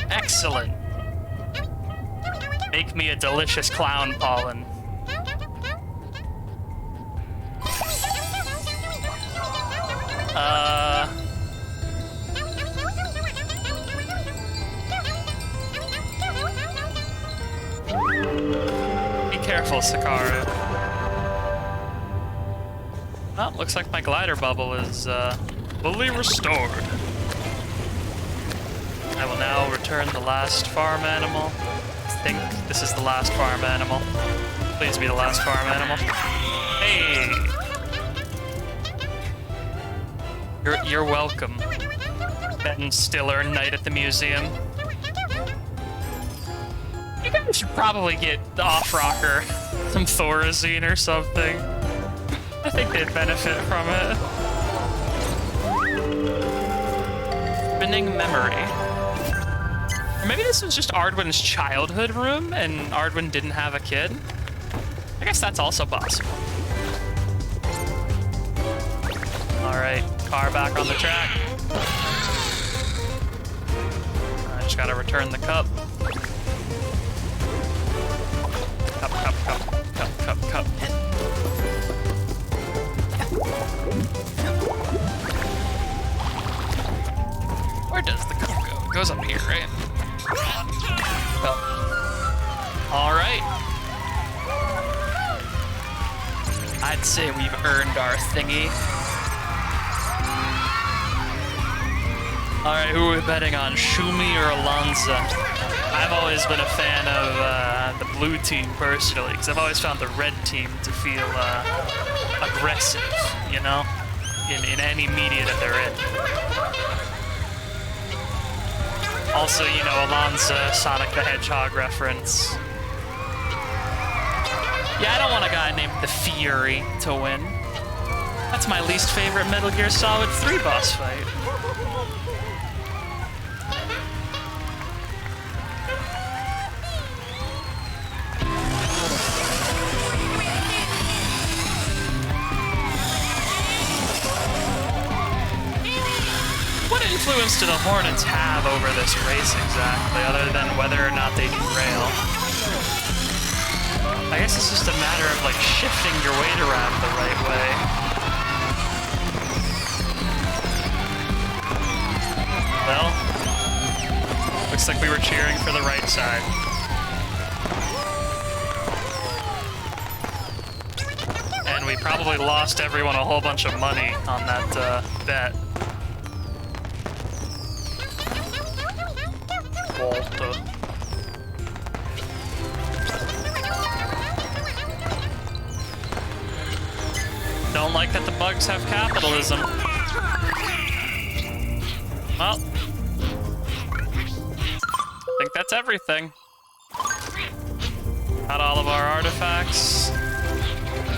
Excellent. Make me a delicious clown pollen. careful, Sakaru. Well, looks like my glider bubble is fully restored. I will now return the last farm animal. I think this is the last farm animal. Please be the last farm animal. Hey! You're welcome. Ben Stiller, Night at the Museum. You guys should probably get the Off-Rocker some Thorazine or something. I think they'd benefit from it. Spinning memory. Or maybe this was just Ardwin's childhood room and Ardwin didn't have a kid? I guess that's also possible. Alright, car back on the track. I just gotta return the cup. Cup, cup, cup, cup, cup, cup. Where does the cup go? It goes up here, right? Cup. Alright. I'd say we've earned our thingy. Alright, who are we betting on? Shumi or Alonza? I've always been a fan of the blue team, personally, because I've always found the red team to feel aggressive, you know? In any media that they're in. Also, you know, Alonza, Sonic the Hedgehog reference. Yeah, I don't want a guy named the Fury to win. That's my least favorite Metal Gear Solid 3 boss fight. What influence do the Hornets have over this race exactly, other than whether or not they derail? I guess it's just a matter of, like, shifting your weight around the right way. Well, looks like we were cheering for the right side. And we probably lost everyone a whole bunch of money on that bet. Walter. Don't like that the bugs have capitalism. Well, I think that's everything. Got all of our artifacts.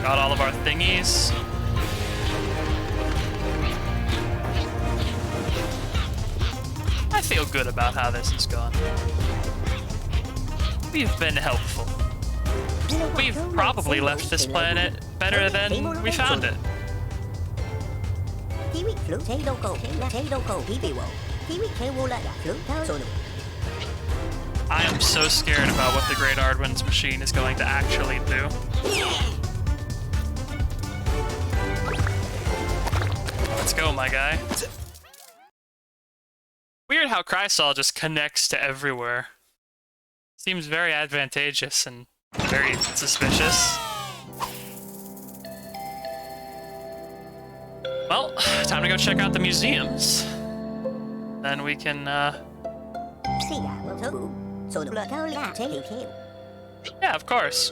Got all of our thingies. I feel good about how this has gone. We've been helpful. We've probably left this planet better than we found it. I am so scared about what the Great Ardwin's machine is going to actually do. Let's go, my guy. Weird how Chrysol just connects to everywhere. Seems very advantageous and very suspicious. Well, time to go check out the museums. Then we can, yeah, of course.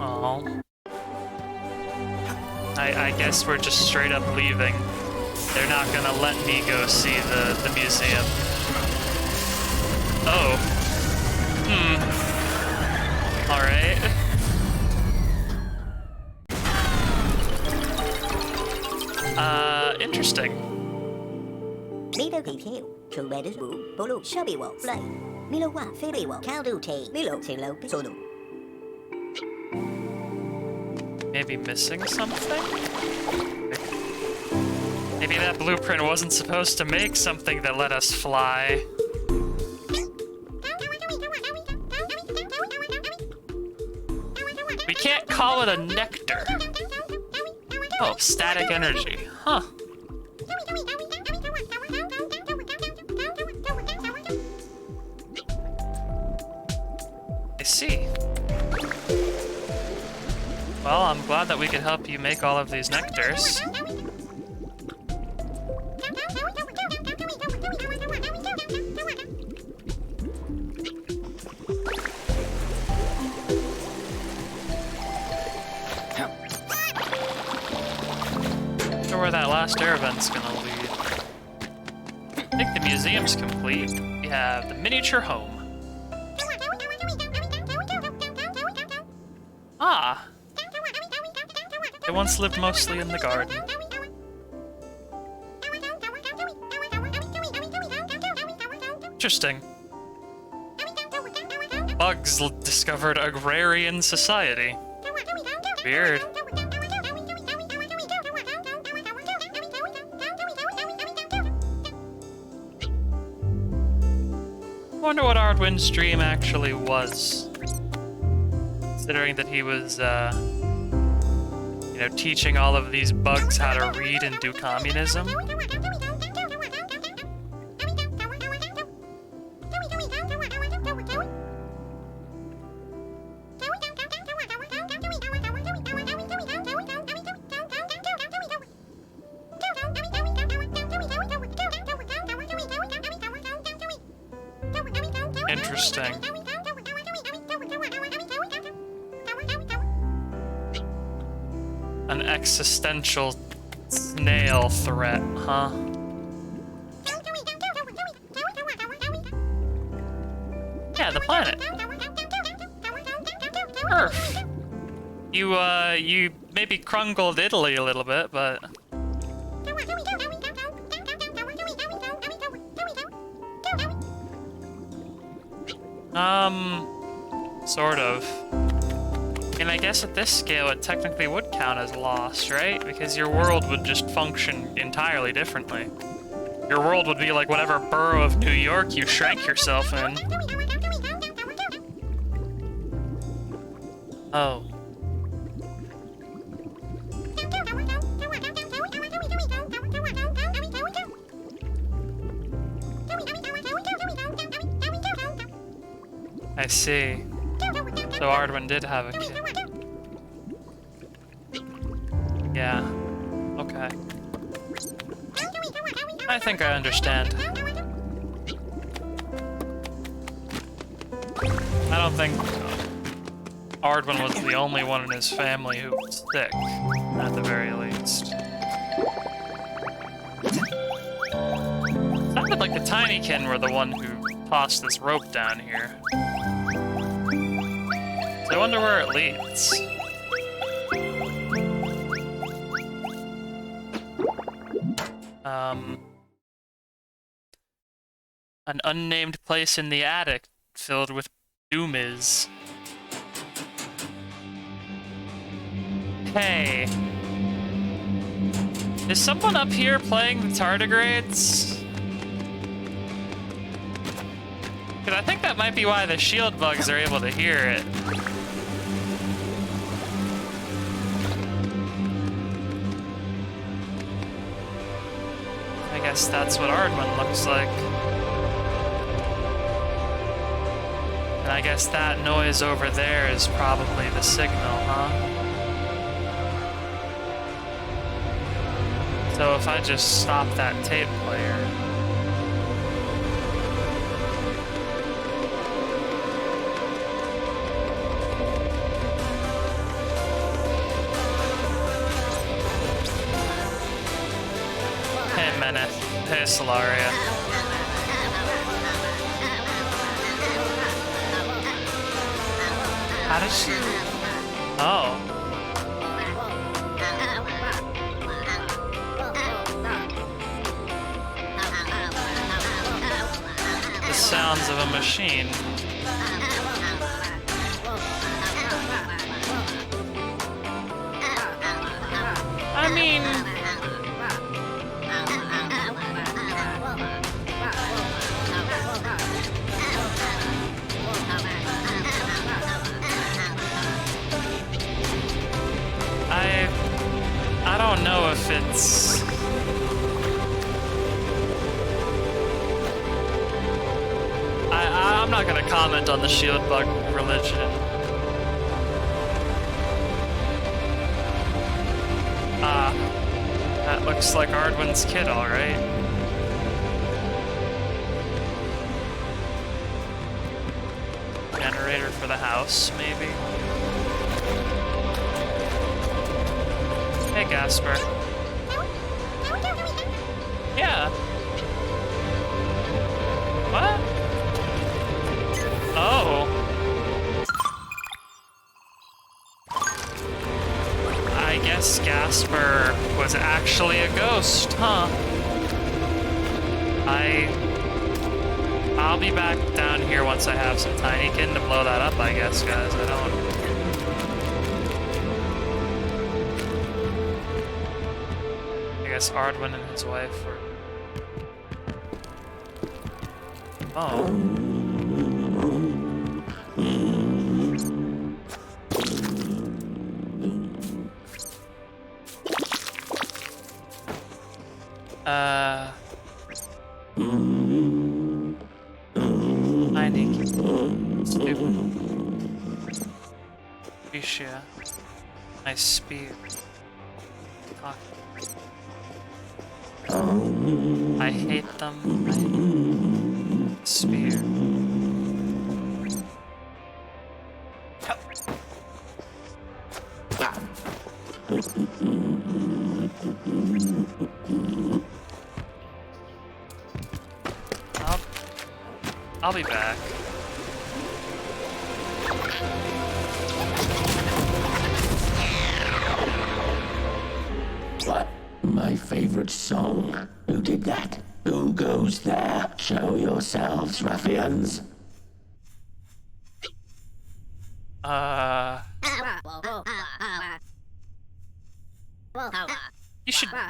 Oh. I guess we're just straight up leaving. They're not gonna let me go see the museum. Oh. Alright. Interesting. Maybe missing something? Maybe that blueprint wasn't supposed to make something that let us fly. We can't call it a nectar. Oh, static energy. Huh. I see. Well, I'm glad that we could help you make all of these nectars. Wonder where that last air vent's gonna lead. I think the museum's complete. We have the miniature home. Ah! They once lived mostly in the garden. Interesting. Bugs discovered agrarian society. Weird. I wonder what Ardwin's dream actually was. Considering that he was, you know, teaching all of these bugs how to read and do communism. Interesting. An existential snail threat, huh? Yeah, the planet. Earth. You maybe crungled Italy a little bit, but... Sort of. And I guess at this scale it technically would count as lost, right? Because your world would just function entirely differently. Your world would be like whatever borough of New York you shrank yourself in. Oh. I see. So Ardwin did have a kid. Yeah. Okay. I think I understand. I don't think Ardwin was the only one in his family who was sick, at the very least. Sounded like the Tinykin were the one who tossed this rope down here. So I wonder where it leads. An unnamed place in the attic filled with doomies. Hey. Is someone up here playing the tardigrades? Because I think that might be why the shield bugs are able to hear it. I guess that's what Ardwin looks like. And I guess that noise over there is probably the signal, huh? So if I just stop that tape player... Hey, Meneth. Hey, Solaria. How does she... Oh. The sounds of a machine. I mean... It's... I'm not gonna comment on the shield bug religion. That looks like Ardwin's kid, alright. Generator for the house, maybe? Hey, Gasper. Yeah. What? Oh. I guess Gasper was actually a ghost, huh? I'll be back down here once I have some Tinykin to blow that up, I guess, guys. I guess Ardwin and his wife were... Oh. Tinykin. Stupid. Risha. My spear. I hate them. Spear. I'll be back. What? My favorite song. Who did that? Who goes there? Show yourselves, ruffians.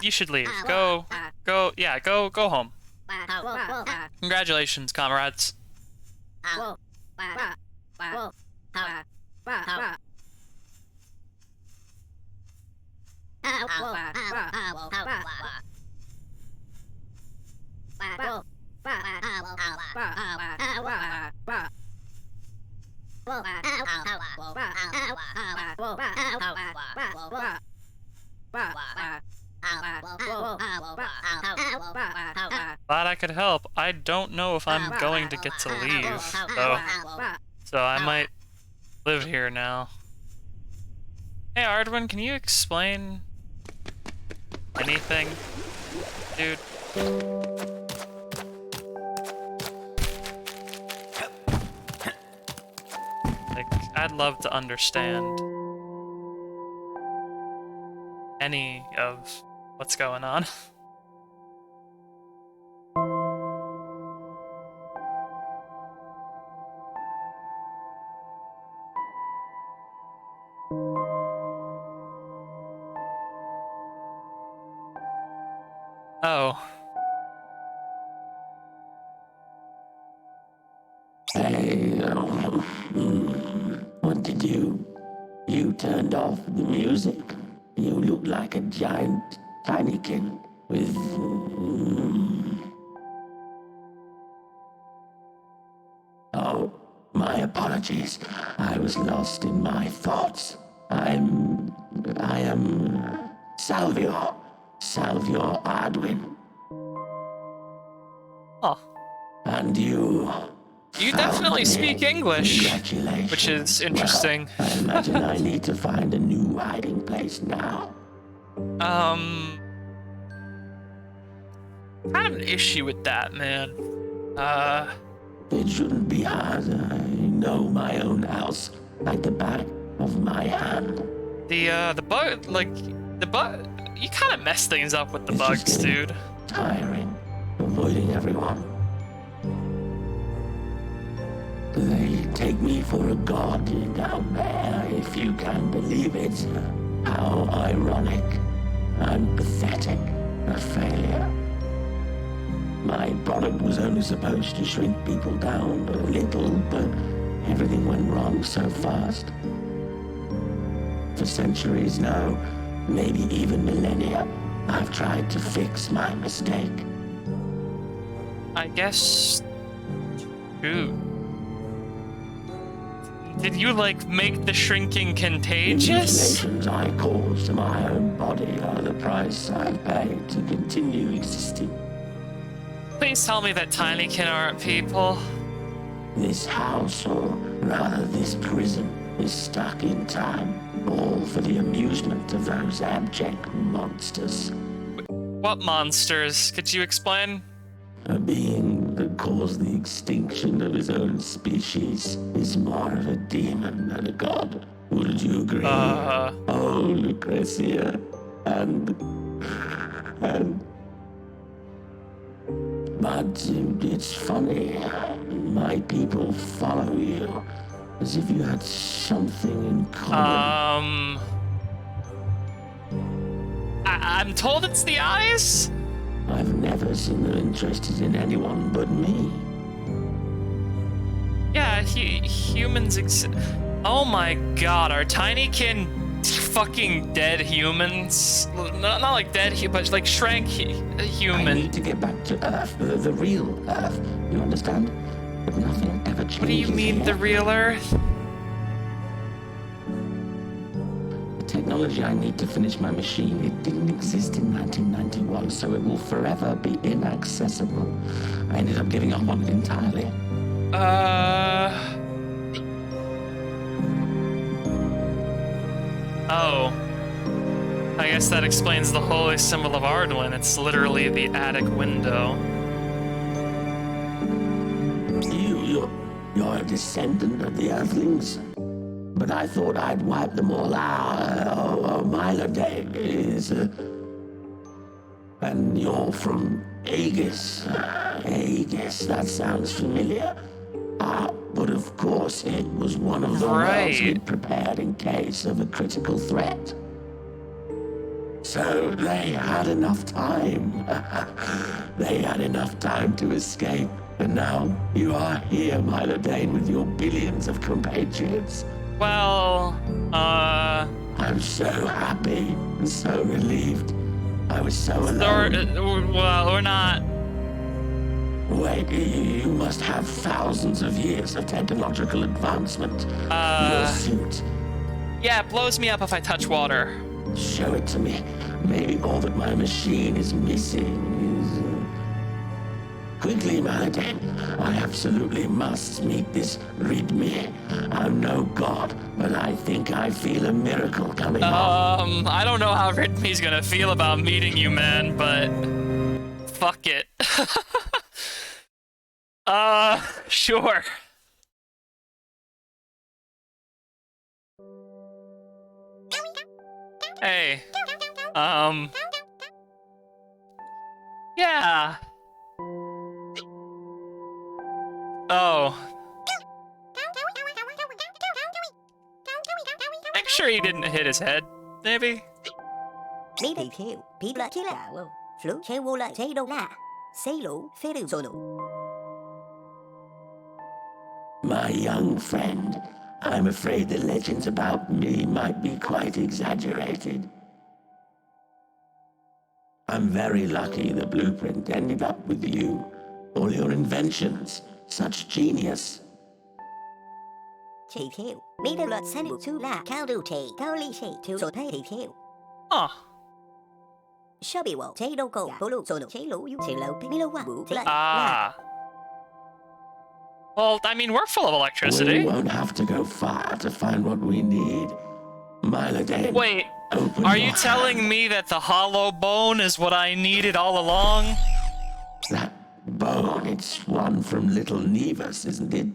You should leave. Go home. Congratulations, comrades. Glad I could help. I don't know if I'm going to get to leave, though. So I might live here now. Hey, Ardwin, can you explain anything, dude? Like, I'd love to understand any of what's going on. Oh. Hey, what did you... You turned off the music? You look like a giant Tinykin with... Oh, my apologies. I was lost in my thoughts. I am... Salvio Ardwin. Oh. And you... You definitely speak English, Congratulations. which is interesting. Well, I imagine I need to find a new hiding place now. I have an issue with that, man. It shouldn't be hard. I know my own house like the back of my hand. The bug, you kind of mess things up with the It's bugs, just dude. Tiring, avoiding everyone. They take me for a god down there, if you can believe it. How ironic. I'm pathetic, a failure. My product was only supposed to shrink people down a little, but everything went wrong so fast. For centuries now, maybe even millennia, I've tried to fix my mistake. I guess... Ooh. Did you, like, make the shrinking The contagious? mutilations I caused to my own body are the price I've paid to continue existing. Please tell me that Tinykin aren't people. This house, or rather this prison, is stuck in time, all for the amusement of those abject monsters. What monsters? Could you explain? A being that caused the extinction of his own species is more of a demon than a god. Wouldn't you agree? Oh, Lucretia. And... But it's funny. My people follow you as if you had something in common. I'm told it's the eyes? I've never seen them interested in anyone but me. Yeah, humans oh my god, are Tinykin fucking dead humans? Not like dead, but like shrank human. I need to get back to Earth, the real Earth. You understand? But nothing ever changes. What do you mean, here. the real Earth? The technology I need to finish my machine, it didn't exist in 1991, so it will forever be inaccessible. I ended up giving up on it entirely. Oh. I guess that explains the holy symbol of Arduin. It's literally the attic window. You're a descendant of the Earthlings? But I thought I'd wipe them all out. Mylodane is... and you're from Aegis. Aegis, that sounds familiar. But of course it was one of the worlds we'd prepared in case of a critical threat. So they had enough time. They had enough time to escape. And now you are here, Mylodane, with your billions of compatriots. Well, I'm so happy and so relieved. I was so alone. well, we're not... Wait, you must have thousands of years of technological advancement. Your suit. Yeah, it blows me up if I touch water. Show it to me. Maybe all that my machine is missing is... Quickly, Mylodane. I absolutely must meet this Readme. I'm no god, but I think I feel a miracle coming on. I don't know how Ridme's gonna feel about meeting you, man, but... Fuck it. Sure. Hey. Yeah. Oh. Make sure he didn't hit his head, maybe? My young friend, I'm afraid the legends about me might be quite exaggerated. I'm very lucky the blueprint ended up with you. All your inventions, such genius. Huh. Ah. Well, I mean, we're full of electricity. We won't have to go far to find what we need. Mylodane. Wait, are you telling me that the hollow bone is what I needed all along? That bone, it's one from little Nevus, isn't it?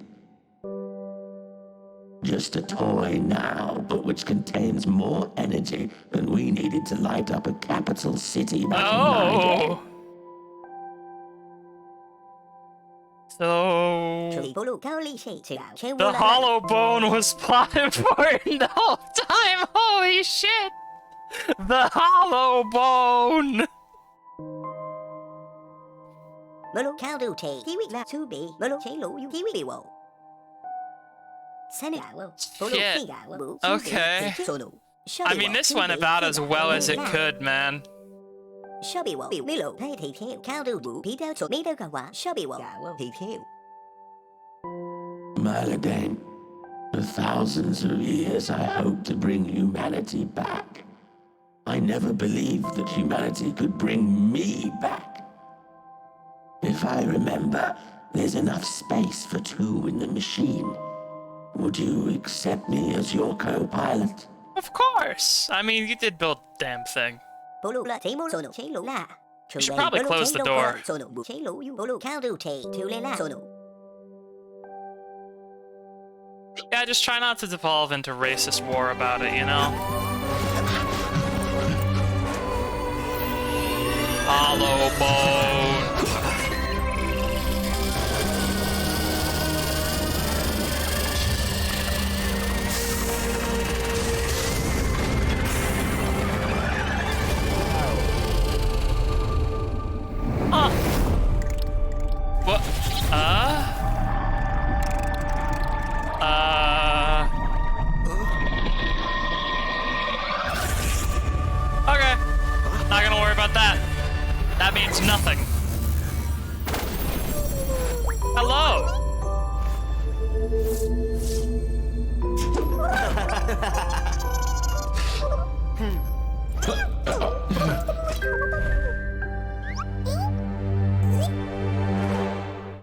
Just a toy now, but which contains more energy than we needed to light up a capital city back in my day. So... the hollow bone was plotted for it the whole time! Holy shit! The hollow bone! Shit. Okay. I mean, this went about as well as it could, man. Shabby Wall, Milo, Pay Tail, Counter Woo, Peter, Tomato Kawa, Shabby Wall, Tail. Maladane, for thousands of years I hoped to bring humanity back. I never believed that humanity could bring me back. If I remember, there's enough space for 2 in the machine. Would you accept me as your co-pilot? Of course! I mean, you did build the damn thing. You should probably close the door. Yeah, just try not to devolve into racist war about it, you know? Hollow bone. Huh. What? Okay. Not gonna worry about that. That means nothing. Hello.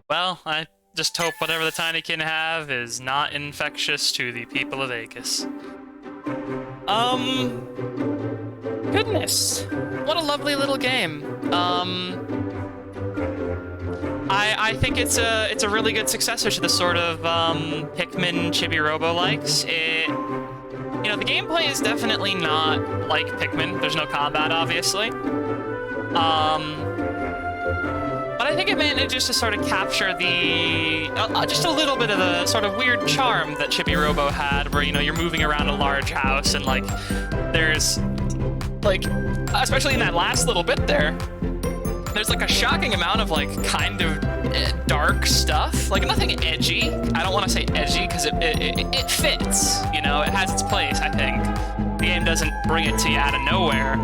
Well, I just hope whatever the Tinykin have is not infectious to the people of Aegis. Goodness. What a lovely little game. I think it's a really good successor to the sort of Pikmin Chibi Robo likes. You know, the gameplay is definitely not like Pikmin. There's no combat, obviously. But I think it manages to sort of capture the just a little bit of the sort of weird charm that Chibi Robo had, where, you know, you're moving around a large house and, like, there's, like, especially in that last little bit there's like a shocking amount of, like, kind of dark stuff. Like, nothing edgy. I don't want to say edgy because it fits, you know, it has its place, I think. The game doesn't bring it to you out of nowhere,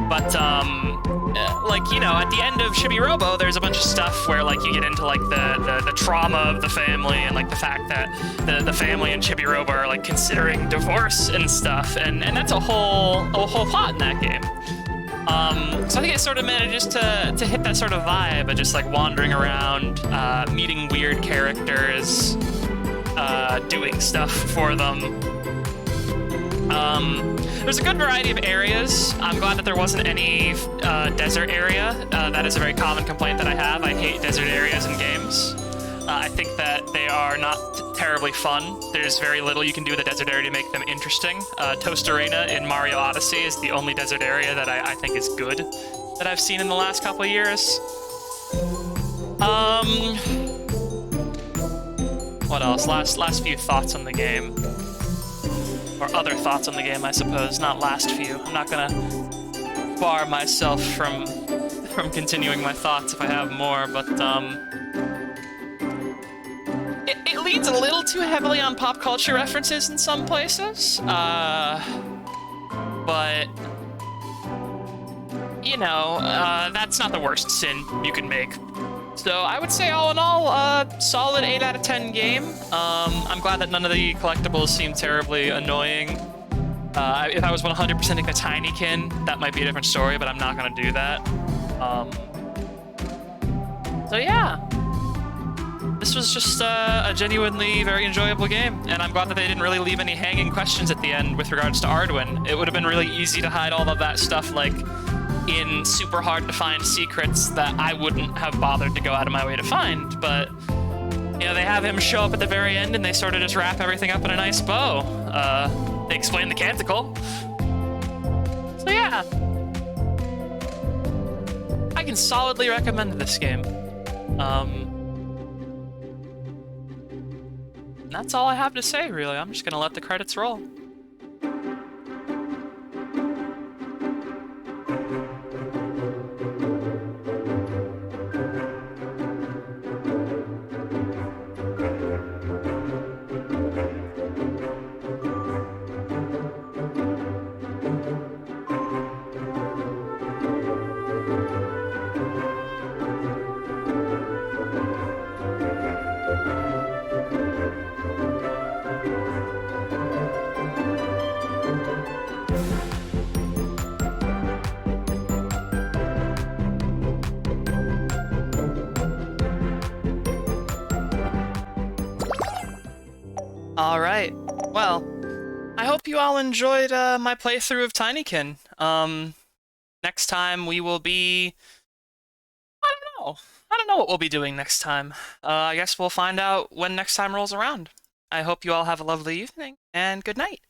but like, you know, at the end of Chibi Robo, there's a bunch of stuff where, like, you get into, like, the trauma of the family and, like, the fact that the family and Chibi Robo are, like, considering divorce and stuff, and that's a whole plot in that game. So I think it sort of manages to hit that sort of vibe of just, like, wandering around, meeting weird characters, doing stuff for them. There's a good variety of areas. I'm glad that there wasn't any desert area. That is a very common complaint that I have. I hate desert areas in games. I think that they are not terribly fun. There's very little you can do with a desert area to make them interesting. Toast Arena in Mario Odyssey is the only desert area that I think is good that I've seen in the last couple of years. What else? Last few thoughts on the game. Or other thoughts on the game, I suppose, not last few. I'm not gonna bar myself from continuing my thoughts if I have more, but it leans a little too heavily on pop culture references in some places, but you know, that's not the worst sin you can make. So I would say, all in all, solid 8 out of 10 game. I'm glad that none of the collectibles seem terribly annoying. If I was 100%ing the Tinykin, that might be a different story, but I'm not going to do that. So yeah. This was just a genuinely very enjoyable game, and I'm glad that they didn't really leave any hanging questions at the end with regards to Arduin. It would have been really easy to hide all of that stuff, like, in super hard to find secrets that I wouldn't have bothered to go out of my way to find, but you know, they have him show up at the very end and they sort of just wrap everything up in a nice bow. They explain the canticle. So yeah. I can solidly recommend this game. That's all I have to say, really. I'm just gonna let the credits roll. Alright. Well, I hope you all enjoyed my playthrough of Tinykin. Next time we will be... I don't know. I don't know what we'll be doing next time. I guess we'll find out when next time rolls around. I hope you all have a lovely evening, and good night.